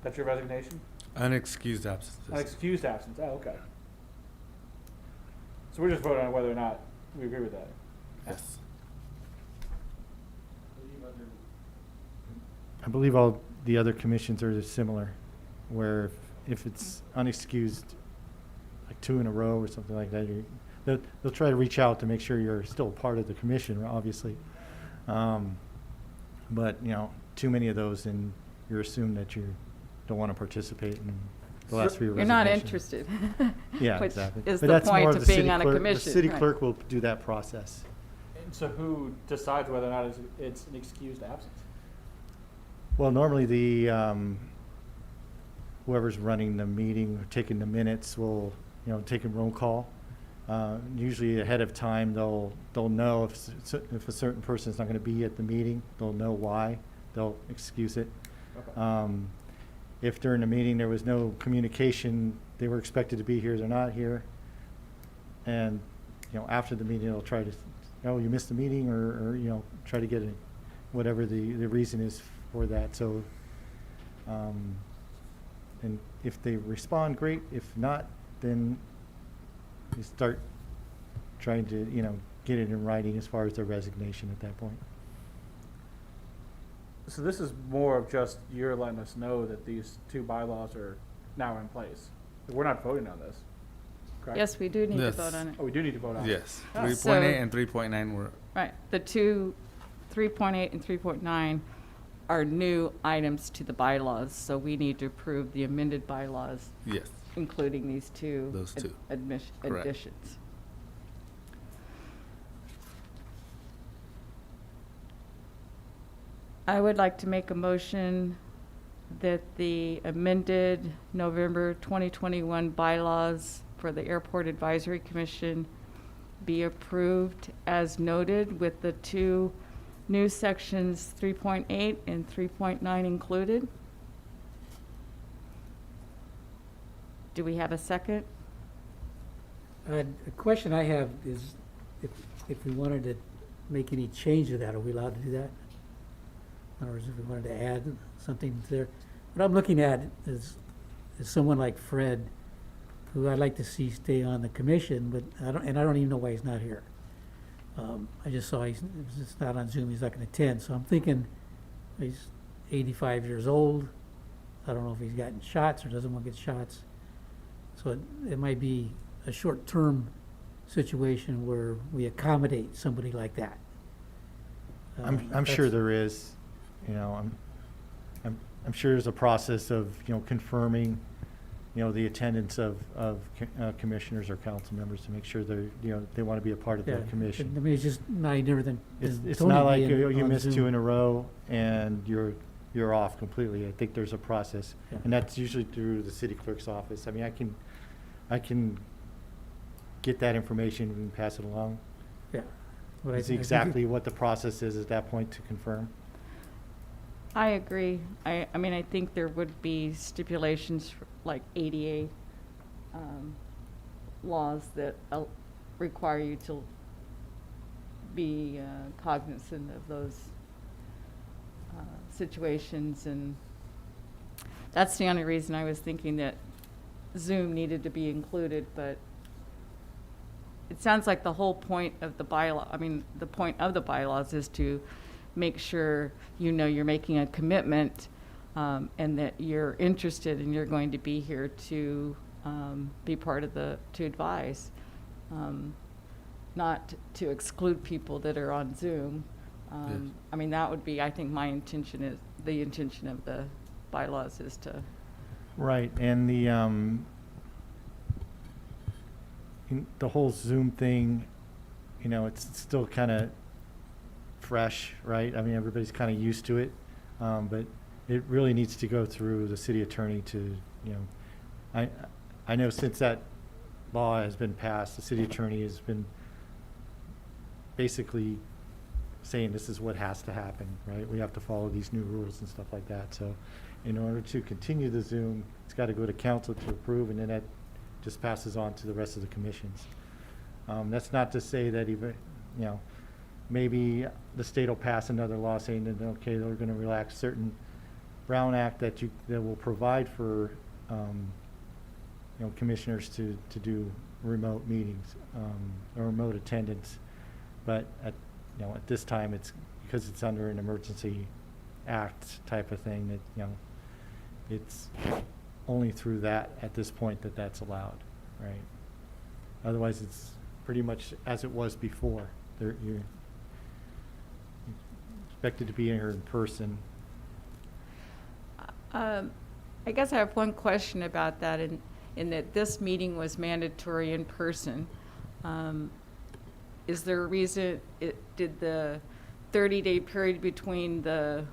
[SPEAKER 5] that's your resignation?
[SPEAKER 6] Unexcused absences.
[SPEAKER 5] An excused absence, oh, okay. So we're just voting on whether or not we agree with that.
[SPEAKER 6] Yes.
[SPEAKER 7] I believe all the other commissions are similar, where if it's unexcused, like 2 in a row or something like that, they'll try to reach out to make sure you're still part of the commission, obviously. But, you know, too many of those, and you're assumed that you don't want to participate in the last 3
[SPEAKER 2] You're not
[SPEAKER 7] resignations.
[SPEAKER 2] interested.
[SPEAKER 7] Yeah,
[SPEAKER 2] Which
[SPEAKER 7] exactly.
[SPEAKER 2] is
[SPEAKER 7] But
[SPEAKER 2] the
[SPEAKER 7] that's more
[SPEAKER 2] point
[SPEAKER 7] of
[SPEAKER 2] of
[SPEAKER 7] the
[SPEAKER 2] being
[SPEAKER 7] city
[SPEAKER 2] on a
[SPEAKER 7] clerk.
[SPEAKER 2] commission.
[SPEAKER 7] The city
[SPEAKER 2] right.
[SPEAKER 7] clerk will do that process.
[SPEAKER 5] And so who decides whether or not it's an excused absence?
[SPEAKER 7] Well, normally whoever's running the meeting, or taking the minutes will, you know, take a roll call. Usually ahead of time, they'll know if a certain person's not going to be at the meeting, they'll know why, they'll excuse it.
[SPEAKER 5] Okay.
[SPEAKER 7] If during the meeting there was no communication, they were expected to be here, they're not here. And, you know, after the meeting, they'll try to, oh, you missed the meeting, or you know, try to get it, whatever the reason is for that. So, and if they respond, great. If not, then you start trying to, you know, get it in writing as far as their resignation at that point.
[SPEAKER 5] So this is more of just you're letting us know that these 2 bylaws are now in place. We're not voting on this, correct?
[SPEAKER 2] Yes, we do need to
[SPEAKER 6] Yes.
[SPEAKER 2] vote on it.
[SPEAKER 5] Oh, we do need to vote on it.
[SPEAKER 6] Yes.
[SPEAKER 2] Oh.
[SPEAKER 6] 3.8
[SPEAKER 2] So-
[SPEAKER 6] and 3.9 were,
[SPEAKER 2] Right, the 3.8 and 3.9 are new items to the bylaws, so we need to approve the amended bylaws,
[SPEAKER 6] yes.
[SPEAKER 2] including these 2.
[SPEAKER 6] Those 2. Correct.
[SPEAKER 2] Additions. I would like to make a motion that the amended November 2021 bylaws for the Airport Advisory Commission be approved as noted, with the 2 new sections 3.8 and 3.9 included. Do we have a second?
[SPEAKER 4] A question I have is, if we wanted to make any change to that, are we allowed to do that? In other words, if we wanted to add something there. What I'm looking at is someone like Fred, who I'd like to see stay on the commission, but I don't even know why he's not here. I just saw he's not on Zoom, he's not gonna attend, so I'm thinking he's 85 years old. I don't know if he's gotten shots or doesn't want to get shots. So it might be a short-term situation where we accommodate somebody like that.
[SPEAKER 7] I'm sure
[SPEAKER 4] That's-
[SPEAKER 7] there is, you know, I'm sure there's a process of, you know, confirming, you know, the attendance of commissioners or council members to make sure they're, you know, they want to be a part of
[SPEAKER 4] Yeah,
[SPEAKER 7] the commission.
[SPEAKER 4] I mean, it's just not any different than.
[SPEAKER 7] It's
[SPEAKER 4] Tony
[SPEAKER 7] not like
[SPEAKER 4] being
[SPEAKER 7] you
[SPEAKER 4] on
[SPEAKER 7] missed 2
[SPEAKER 4] Zoom.
[SPEAKER 7] in a row and you're off completely. I think there's a process,
[SPEAKER 4] Yeah.
[SPEAKER 7] and that's usually through the city clerk's office. I mean, I can get that information and pass it along.
[SPEAKER 4] Yeah. But I
[SPEAKER 7] It's
[SPEAKER 4] think
[SPEAKER 7] exactly what the process is at that point to confirm.
[SPEAKER 2] I agree. I mean, I think there would be stipulations for, like ADA laws that require you to be cognizant of those situations, and that's the only reason I was thinking that Zoom needed to be included, but it sounds like the whole point of the bylaw, I mean, the point of the bylaws is to make sure you know you're making a commitment, and that you're interested and you're going to be here to be part of to advise, not to exclude people that are on Zoom.
[SPEAKER 6] Yes.
[SPEAKER 2] I mean, that would be, I think the intention of the bylaws is to,
[SPEAKER 7] Right, and the whole Zoom thing, you know, it's still kind of fresh, right? I mean, everybody's kind of used to it, but it really needs to go through the city attorney to, you know, I know since that law has been passed, the city attorney has been basically saying this is what has to happen, right? We have to follow these new rules and stuff like that. So in order to continue the Zoom, it's got to go to council to approve, and then that just passes on to the rest of the commissions. That's not to say that even, you know, maybe the state will pass another law saying that, okay, they're going to relax certain Brown Act that will provide for commissioners to do remote meetings, or remote attendance. But at this time, it's because it's under an emergency act type of thing that, it's only through that at this point that that's allowed, right? Otherwise, it's pretty much as it was before. You're expected to be here in person.
[SPEAKER 2] I guess I have one question about that, in that this meeting was mandatory in person. Is there a reason did the 30-day period between the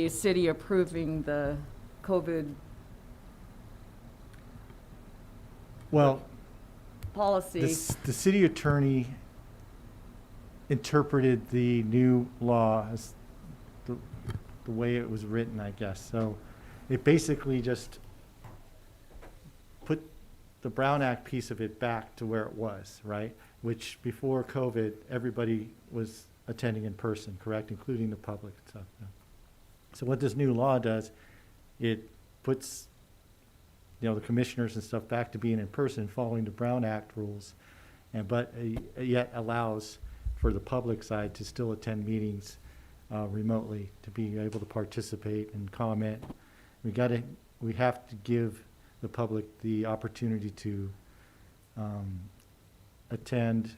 [SPEAKER 2] city approving the COVID
[SPEAKER 7] Well,
[SPEAKER 2] policy?
[SPEAKER 7] the city attorney interpreted the new law as the way it was written, I guess. So it basically just put the Brown Act piece of it back to where it was, right? Which before COVID, everybody was attending in person, correct? Including the public and stuff. Yeah. So what this new law does, it puts the commissioners and stuff back to being in person, following the Brown Act rules, but yet allows for the public side to still attend meetings remotely, to be able to participate and comment. We have to give the public the opportunity to attend,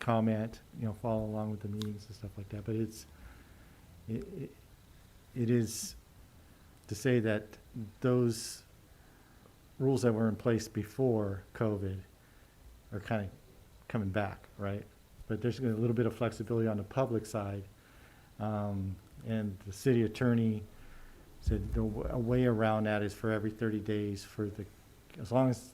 [SPEAKER 7] comment, follow along with the meetings and stuff like that. But it is to say that those rules that were in place before COVID are kind of coming back, right? But there's a little bit of flexibility on the public side. And the city attorney said a way around that is for every 30 days as long as,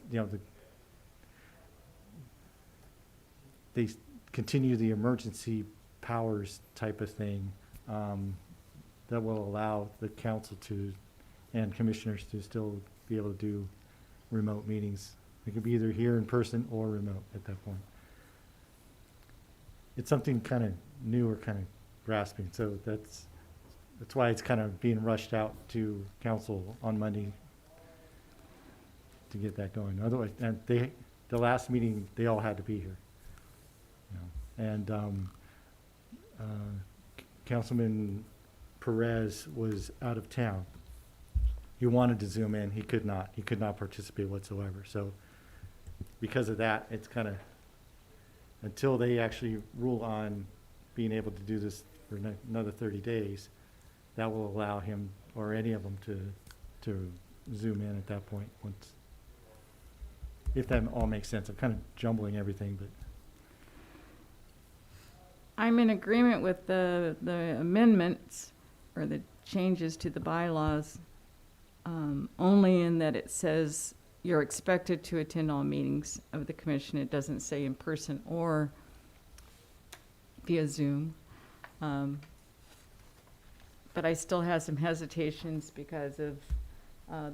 [SPEAKER 7] they continue the emergency powers type of thing, that will allow the council and commissioners to still be able to do remote meetings. It could be either here in person or remote at that point. It's something kind of new or kind of grasping, so that's why it's kind of being rushed out to council on Monday to get that going. Otherwise, and the last meeting, they all had to be here. And Councilman Perez was out of town. He wanted to Zoom in, he could not. He could not participate whatsoever. So because of that, it's kind of, until they actually rule on being able to do this for another 30 days, that will allow him or any of them to Zoom in at that point. If that all makes sense. I'm kind of jumbling everything, but.
[SPEAKER 2] I'm in agreement with the amendments or the changes to the bylaws, only in that it says you're expected to attend all meetings of the commission. It doesn't say in person or via Zoom. But I still have some hesitations because of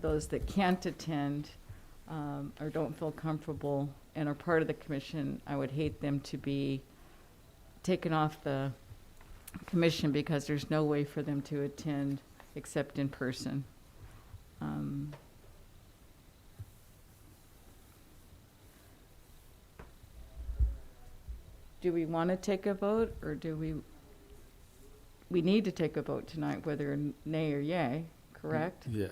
[SPEAKER 2] those that can't attend or don't feel comfortable and are part of the commission. I would hate them to be taken off the commission because there's no way for them to attend except in person. Do we want to take a vote, or do we need to take a vote tonight, whether nay or yay, correct?
[SPEAKER 6] Yes.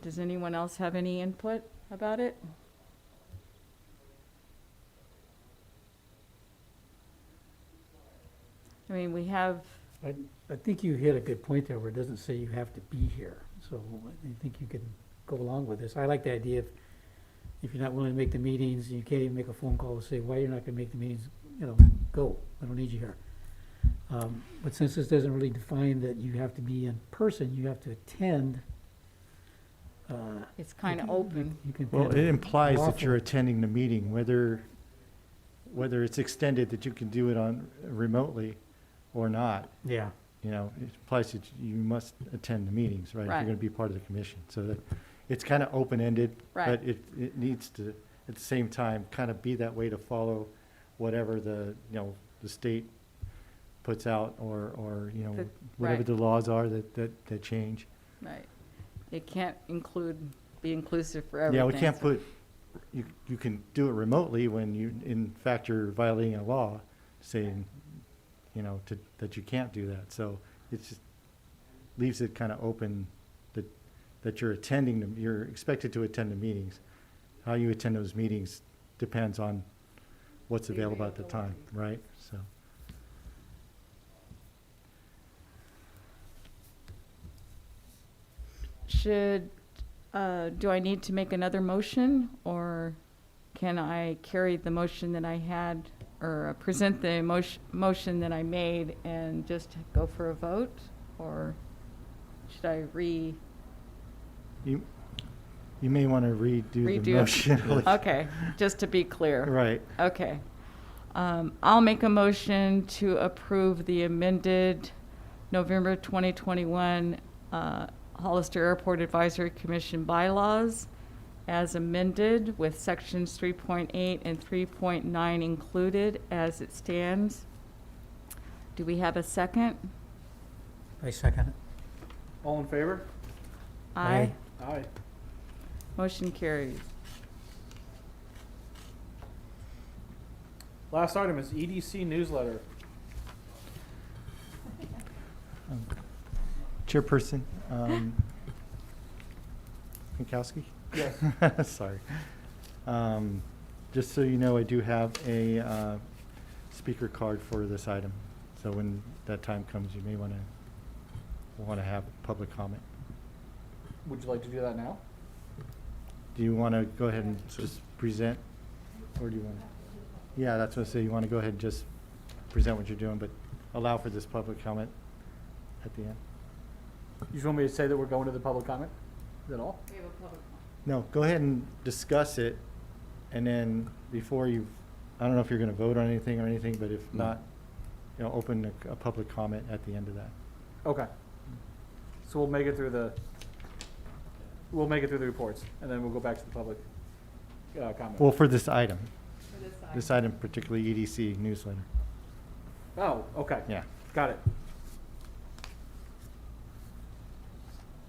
[SPEAKER 2] Does anyone else have any input about it? I mean, we have,
[SPEAKER 4] I think you hit a good point there where it doesn't say you have to be here. So I think you can go along with this. I like the idea of if you're not willing to make the meetings, you can't even make a phone call to say why you're not going to make the meetings, go. I don't need you here. But since this doesn't really define that you have to be in person, you have to attend.
[SPEAKER 2] it's kind of open.
[SPEAKER 4] You can
[SPEAKER 7] Well, it
[SPEAKER 4] attend
[SPEAKER 7] implies that
[SPEAKER 4] lawful.
[SPEAKER 7] you're attending the meeting, whether it's extended that you can do it on remotely or not.
[SPEAKER 4] Yeah.
[SPEAKER 7] It implies that you must attend the meetings, right? If
[SPEAKER 2] Right.
[SPEAKER 7] you're going to be part of the commission. So that it's kind of open-ended,
[SPEAKER 2] Right.
[SPEAKER 7] but it needs to, at the same time, kind of be that way to follow whatever the state puts out, or, you know,
[SPEAKER 2] That-
[SPEAKER 7] whatever
[SPEAKER 2] right.
[SPEAKER 7] the laws are that change.
[SPEAKER 2] Right. It can't be inclusive for
[SPEAKER 7] Yeah,
[SPEAKER 2] everything.
[SPEAKER 7] we can't
[SPEAKER 2] so-
[SPEAKER 7] put, you can do it remotely when you, in fact, you're violating a law saying, you know, that you can't do that. So it just leaves it kind of open that you're you're expected to attend the meetings. How you attend those meetings depends on what's
[SPEAKER 2] The
[SPEAKER 7] available at the time,
[SPEAKER 2] availability.
[SPEAKER 7] right? So,
[SPEAKER 2] Do I need to make another motion, or can I carry the motion that I had, or present the motion that I made and just go for a vote? Or should I
[SPEAKER 7] you may want to redo the
[SPEAKER 2] redo
[SPEAKER 7] motion.
[SPEAKER 2] it? Okay, just to be clear.
[SPEAKER 7] Right.
[SPEAKER 2] Okay. I'll make a motion to approve the amended November 2021 Hollister Airport Advisory Commission bylaws as amended with sections 3.8 and 3.9 included as it stands. Do we have a second?
[SPEAKER 4] I second it.
[SPEAKER 5] All in favor?
[SPEAKER 4] Aye.
[SPEAKER 5] Aye.
[SPEAKER 2] Motion carries.
[SPEAKER 5] Last item is EDC Newsletter.
[SPEAKER 7] Chairperson, Pinkowski?
[SPEAKER 5] Yes.
[SPEAKER 7] Sorry. Just so you know, I do have a speaker card for this item. So when that time comes, you may want to have public comment.
[SPEAKER 5] Would you like to do that now?
[SPEAKER 7] Do you want to go ahead and just present? Or do you want to? Yeah, that's what I say. You want to go ahead and just present what you're doing, but allow for this public comment at the end?
[SPEAKER 5] You just want me to say that we're going to the public comment? Is that all?
[SPEAKER 2] We have a public.
[SPEAKER 7] No, go ahead and discuss it, and then before you, I don't know if you're going to vote on anything or anything, but if not, you know, open a public comment at the end of that.
[SPEAKER 5] Okay. So we'll make it through the reports, and then we'll go back to the public comment.
[SPEAKER 7] Well, for this item,
[SPEAKER 2] For this item.
[SPEAKER 7] this item particularly EDC newsletter.
[SPEAKER 5] Oh, okay.
[SPEAKER 7] Yeah.
[SPEAKER 5] Got it.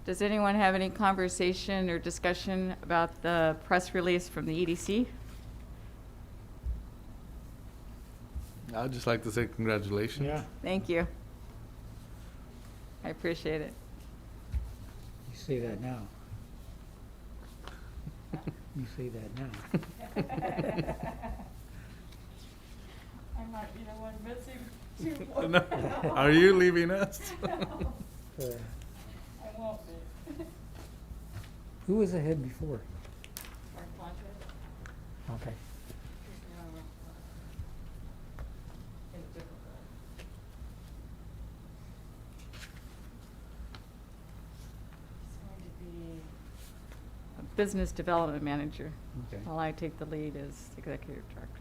[SPEAKER 2] Does anyone have any conversation or discussion about the press release from the E EDC?
[SPEAKER 6] I'd just like to say congratulations.
[SPEAKER 7] Yeah.
[SPEAKER 2] Thank you. I appreciate it.
[SPEAKER 4] You say that now. You say that now.
[SPEAKER 2] I might be the one missing two
[SPEAKER 6] No. Are you leaving us?
[SPEAKER 4] Uh,
[SPEAKER 2] I won't be.
[SPEAKER 4] Who was ahead before? Okay. Business Development Manager, Okay.
[SPEAKER 2] while I take the lead as Executive Director.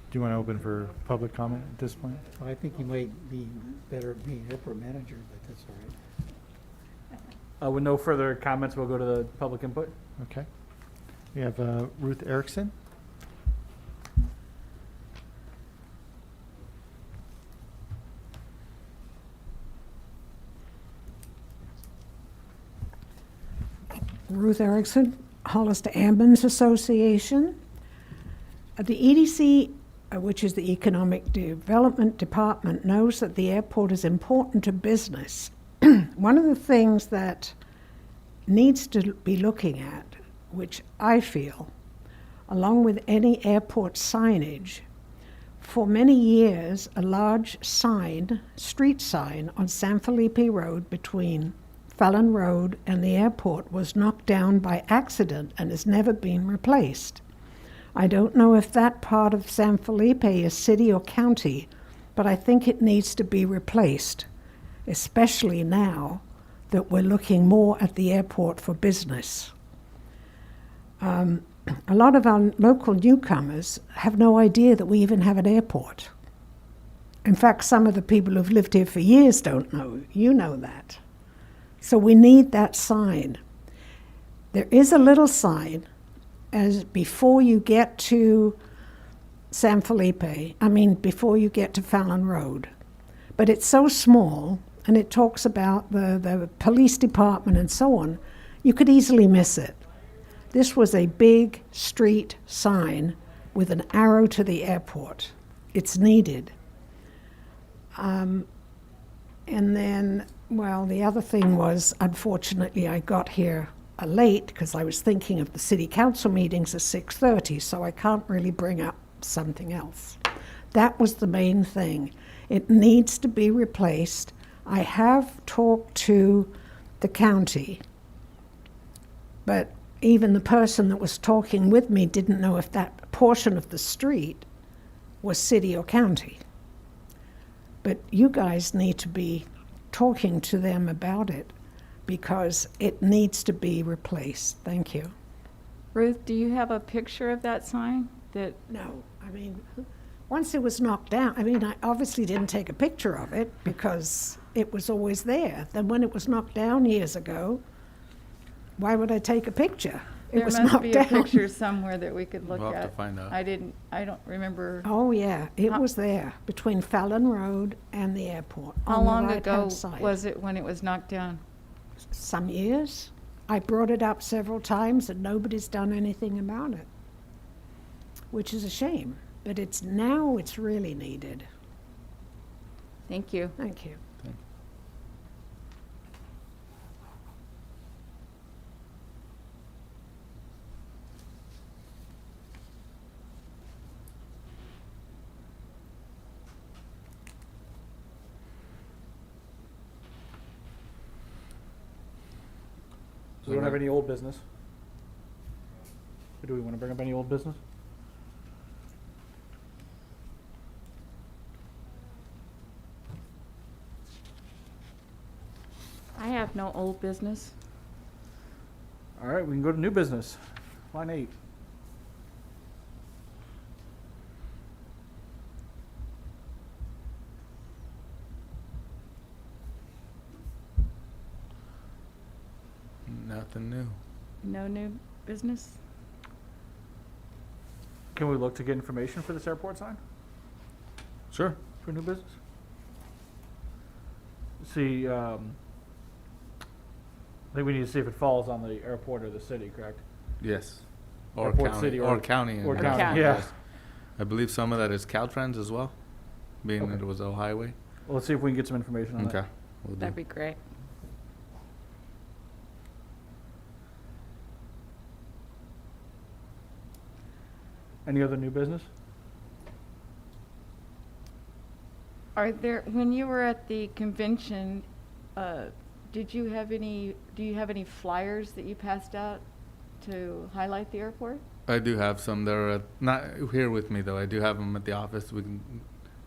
[SPEAKER 7] Do you want to open for public comment at this point?
[SPEAKER 4] Well, I think you might be better at being airport manager, but that's all right.
[SPEAKER 5] With no further comments, we'll go to the public input.
[SPEAKER 7] Okay. We have Ruth Erickson.
[SPEAKER 8] Ruth Erickson, Hollister Ambulance Association. The EDC, which is the Economic Development Department, knows that the airport is important to business. One of the things that needs to be looking at, which I feel, along with any airport signage, for many years, a large sign, street sign on San Felipe Road between Fallon Road and the airport was knocked down by accident and has never been replaced. I don't know if that part of San Felipe is city or county, but I think it needs to be replaced, especially now that we're looking more at the airport for business. A lot of our local newcomers have no idea that we even have an airport. In fact, some of the people who've lived here for years don't know. You know that. So we need that sign. There is a little sign as before you get to San Felipe, before you get to Fallon Road. But it's so small, and it talks about the police department and so on, you could easily miss it. This was a big street sign with an arrow to the airport. It's needed. And then, well, the other thing was, unfortunately, I got here late because I was thinking of the city council meetings at 6:30, so I can't really bring up something else. That was the main thing. It needs to be replaced. I have talked to the county, but even the person that was talking with me didn't know if that portion of the street was city or county. But you guys need to be talking to them about it because it needs to be replaced. Thank you.
[SPEAKER 2] Ruth, do you have a picture of that sign?
[SPEAKER 8] No, once it was knocked down, I obviously didn't take a picture of it because it was always there. Then when it was knocked down years ago, why would I take a picture? It was knocked down.
[SPEAKER 2] There must be a picture somewhere that we could look
[SPEAKER 6] We'll
[SPEAKER 2] at.
[SPEAKER 6] have to find out.
[SPEAKER 2] I don't remember.
[SPEAKER 8] Oh, yeah, it was there between Fallon Road and the airport.
[SPEAKER 2] How
[SPEAKER 8] on the
[SPEAKER 2] long
[SPEAKER 8] right-hand
[SPEAKER 2] ago
[SPEAKER 8] side.
[SPEAKER 2] was it when it was knocked down?
[SPEAKER 8] Some years. I brought it up several times and nobody's done anything about it, which is a shame. But it's really needed.
[SPEAKER 2] Thank you.
[SPEAKER 8] Thank you.
[SPEAKER 5] So we don't have any old business? Or do we want to bring up any old business?
[SPEAKER 2] I have no old business.
[SPEAKER 5] All right, we can go to new business. Line 8.
[SPEAKER 6] Nothing new.
[SPEAKER 2] No new business?
[SPEAKER 5] Can we look to get information for this airport sign
[SPEAKER 6] Sure.
[SPEAKER 5] for new business? See, I think we need to see if it falls on the airport or the city, correct?
[SPEAKER 6] Yes. Or
[SPEAKER 5] Airport,
[SPEAKER 6] county.
[SPEAKER 5] city,
[SPEAKER 6] or county.
[SPEAKER 5] Or
[SPEAKER 6] in
[SPEAKER 5] county,
[SPEAKER 2] county.
[SPEAKER 5] yeah.
[SPEAKER 6] Yes. I believe some of that is Caltrans as well, being that
[SPEAKER 5] Okay.
[SPEAKER 6] it was a highway.
[SPEAKER 5] Well, let's see if we can get some information on
[SPEAKER 6] Okay.
[SPEAKER 5] that.
[SPEAKER 6] We'll do.
[SPEAKER 2] That'd be great.
[SPEAKER 5] Any other new business?
[SPEAKER 2] When you were at the convention, do you have any flyers that you passed out to highlight the airport?
[SPEAKER 6] I do have some. They're not here with me though. I do have them at the office. We can.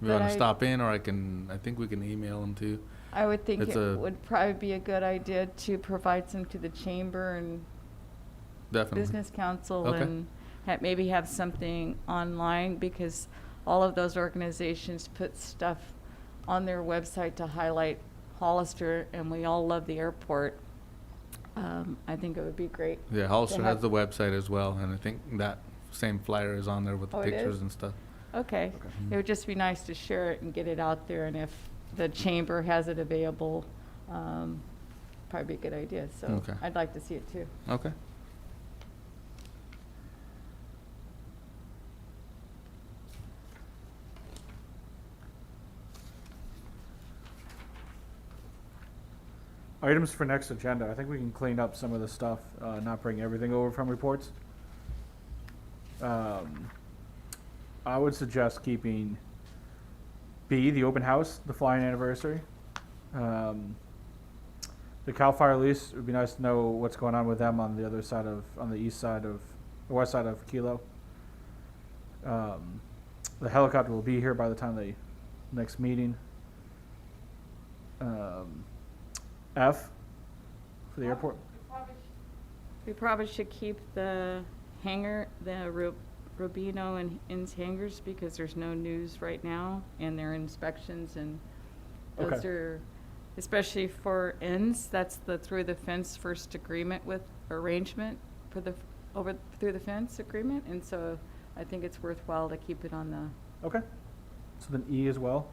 [SPEAKER 6] We
[SPEAKER 2] But
[SPEAKER 6] want
[SPEAKER 2] I-
[SPEAKER 6] to stop in, or I think we can email them to you.
[SPEAKER 2] I would think
[SPEAKER 6] It's
[SPEAKER 2] it
[SPEAKER 6] a-
[SPEAKER 2] would probably be a good idea to provide some to the chamber and
[SPEAKER 6] Definitely.
[SPEAKER 2] business council
[SPEAKER 6] Okay.
[SPEAKER 2] and maybe have something online because all of those organizations put stuff on their website to highlight Hollister, and we all love the airport. I think it would be great.
[SPEAKER 6] Yeah, Hollister
[SPEAKER 2] have-
[SPEAKER 6] has the website as well, and I think that same flyer is on there with the
[SPEAKER 2] Oh, it
[SPEAKER 6] pictures
[SPEAKER 2] is?
[SPEAKER 6] and stuff.
[SPEAKER 2] Okay. It would just be nice to share it and get it out there, and if the chamber has it available, probably be a good idea. So
[SPEAKER 6] Okay.
[SPEAKER 2] I'd like to see it too.
[SPEAKER 6] Okay.
[SPEAKER 5] Items for next agenda. I think we can clean up some of the stuff, not bring everything over from reports. I would suggest keeping B, the open house, the flying anniversary. The Cal Fire lease, it would be nice to know what's going on with them on the other side on the east side of, the west side of Kilo. The helicopter will be here by the time the next meeting. F for the airport.
[SPEAKER 2] We probably should keep the hangar, the Rubino and Inns hangars, because there's no news right now, and their inspections, and those
[SPEAKER 5] Okay.
[SPEAKER 2] are, especially for Inns, that's the through the fence first agreement with arrangement for the through the fence agreement, and so I think it's worthwhile to keep it on the,
[SPEAKER 5] Okay. So then E as well.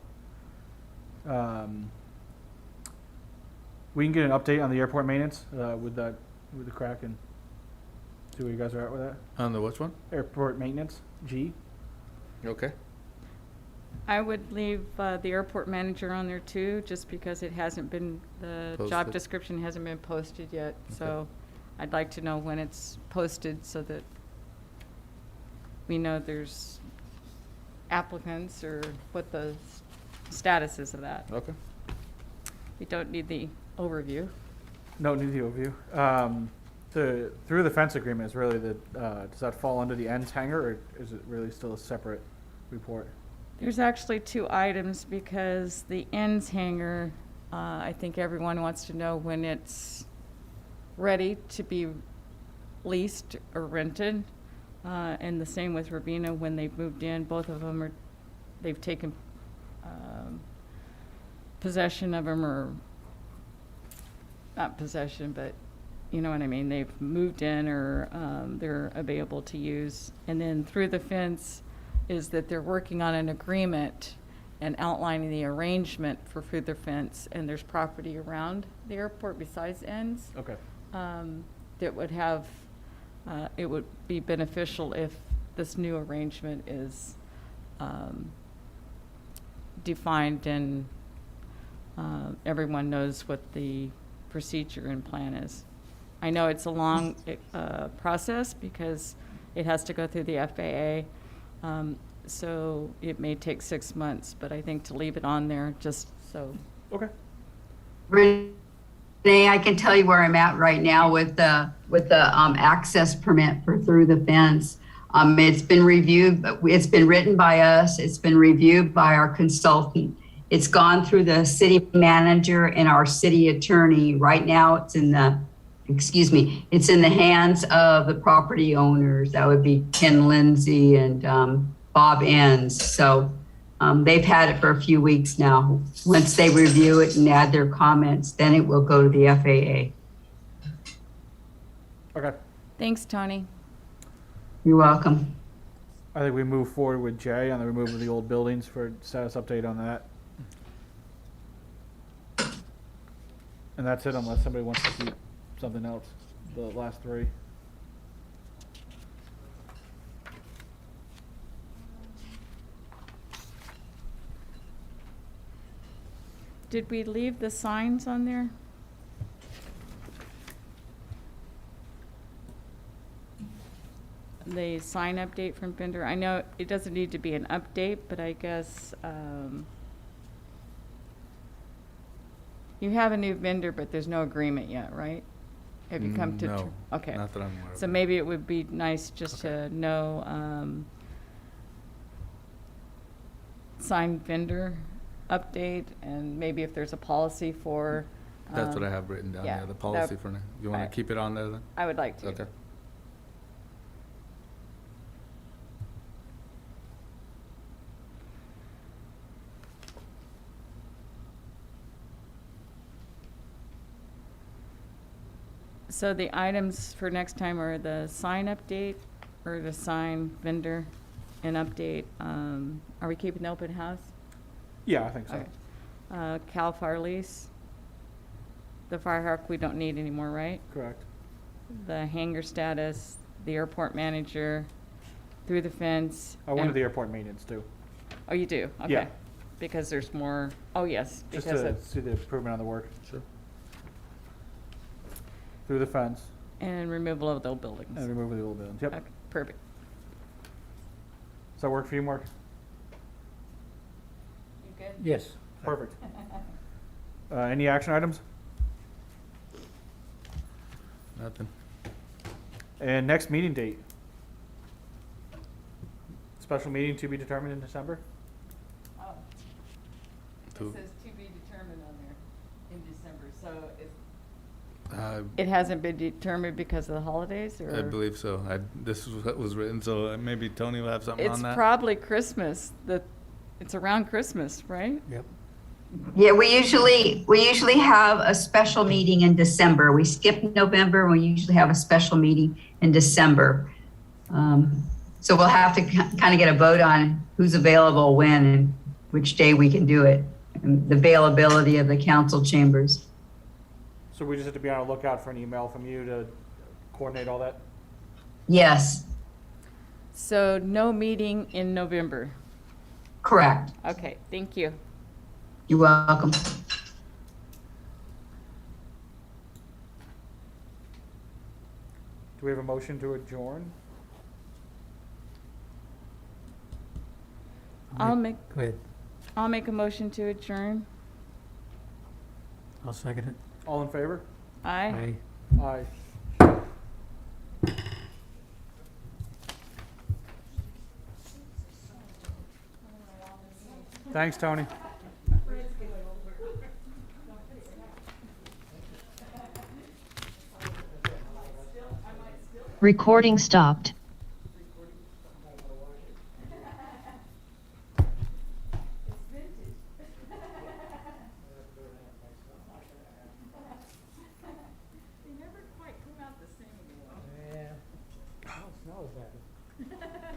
[SPEAKER 5] We can get an update on the airport maintenance with the crack and see where you guys are at with that.
[SPEAKER 6] On the which one?
[SPEAKER 5] Airport maintenance, G.
[SPEAKER 6] Okay.
[SPEAKER 2] I would leave the airport manager on there too, just because it hasn't been, the job
[SPEAKER 6] Posted.
[SPEAKER 2] description hasn't been posted yet. So I'd like to know when it's posted so that we know there's applicants or what the status is of that.
[SPEAKER 6] Okay.
[SPEAKER 2] We don't need the overview.
[SPEAKER 5] No, need the overview. Through the fence agreement is really the, does that fall under the ends hanger, or is it really still a separate report?
[SPEAKER 2] There's actually two items because the ends hanger, I think everyone wants to know when it's ready to be leased or rented. And the same with Rabina when they've moved in. Both of them they've taken possession of them, or not possession, but you know what I mean. They've moved in, or they're available to use. And then through the fence is that they're working on an agreement and outlining the arrangement for through the fence. And there's property around the airport besides ends
[SPEAKER 5] Okay.
[SPEAKER 2] that would have, it would be beneficial if this new arrangement is defined and everyone knows what the procedure and plan is. I know it's a long process because it has to go through the FAA, so it may take 6 months, but I think to leave it on there just so.
[SPEAKER 5] Okay.
[SPEAKER 3] Renee, I can tell you where I'm at right now with the access permit for through the fence. It's been reviewed, it's been written by us, it's been reviewed by our consultant. It's gone through the city manager and our city attorney. Right now it's in the, it's in the hands of the property owners. That would be Ken Lindsay and Bob Enns. So they've had it for a few weeks now. Once they review it and add their comments, then it will go to the FAA.
[SPEAKER 5] Okay.
[SPEAKER 2] Thanks, Tony.
[SPEAKER 3] You're welcome.
[SPEAKER 5] I think we move forward with J on the removal of the old buildings for status update on that. And that's it, unless somebody wants to keep something else, the last three.
[SPEAKER 2] Did we leave the signs on there? The sign update from vendor. I know it doesn't need to be an update, but I guess you have a new vendor, but there's no agreement yet, right? Have you come to?
[SPEAKER 6] No,
[SPEAKER 2] Okay.
[SPEAKER 6] not that I'm aware of.
[SPEAKER 2] So maybe it would be nice just to know sign vendor update, and maybe if there's a policy for.
[SPEAKER 6] That's what I have written down,
[SPEAKER 2] yeah,
[SPEAKER 6] yeah, the policy
[SPEAKER 2] that-
[SPEAKER 6] for now. You want
[SPEAKER 2] right.
[SPEAKER 6] to keep it on there then?
[SPEAKER 2] I would like to.
[SPEAKER 6] Okay.
[SPEAKER 2] So the items for next time are the sign update, or the sign vendor and update. Are we keeping the open house?
[SPEAKER 5] Yeah, I think so.
[SPEAKER 2] Okay. Cal Fire lease. The fire hawk we don't need anymore, right?
[SPEAKER 5] Correct.
[SPEAKER 2] The hangar status, the airport manager, through the fence.
[SPEAKER 5] I wanted
[SPEAKER 2] and-
[SPEAKER 5] the airport maintenance too,
[SPEAKER 2] Oh, you do? Okay.
[SPEAKER 5] Yeah.
[SPEAKER 2] Because there's more, oh, yes.
[SPEAKER 5] just
[SPEAKER 2] because
[SPEAKER 5] to
[SPEAKER 2] of-
[SPEAKER 5] see the improvement on the work.
[SPEAKER 6] Sure.
[SPEAKER 5] Through the fence
[SPEAKER 2] And removal of the old buildings.
[SPEAKER 5] and remove the old buildings. Yep.
[SPEAKER 2] Okay, perfect.
[SPEAKER 5] Does that work for you, Mark?
[SPEAKER 2] You good?
[SPEAKER 4] Yes.
[SPEAKER 5] Perfect. Any action items?
[SPEAKER 6] Nothing.
[SPEAKER 5] And next meeting date? Special meeting to be determined in December?
[SPEAKER 2] Oh,
[SPEAKER 6] To-
[SPEAKER 2] it says to be determined on there in December, so
[SPEAKER 6] I
[SPEAKER 2] it hasn't been determined because of the holidays, or?
[SPEAKER 6] believe so. This is what was written, so maybe Tony will have something
[SPEAKER 2] It's
[SPEAKER 6] on that.
[SPEAKER 2] probably Christmas, it's around Christmas, right?
[SPEAKER 4] Yep.
[SPEAKER 3] Yeah, we usually have a special meeting in December. We skip November, and we usually have a special meeting in December. So we'll have to kind of get a vote on who's available when and which day we can do it, and the availability of the council chambers.
[SPEAKER 5] So we just have to be on a lookout for an email from you to coordinate all that?
[SPEAKER 3] Yes,
[SPEAKER 2] So no meeting in November.
[SPEAKER 3] correct.
[SPEAKER 2] Okay, thank you.
[SPEAKER 3] You're welcome.
[SPEAKER 5] Do we have a motion to adjourn?
[SPEAKER 2] I'll make
[SPEAKER 4] Go ahead.
[SPEAKER 2] a motion to adjourn.
[SPEAKER 4] I'll second it.
[SPEAKER 5] All in favor?
[SPEAKER 2] Aye.
[SPEAKER 4] Aye.
[SPEAKER 5] Aye. Thanks, Tony.
[SPEAKER 9] Recording stopped.
[SPEAKER 2] They never quite come out the same.
[SPEAKER 4] Yeah. How smells that?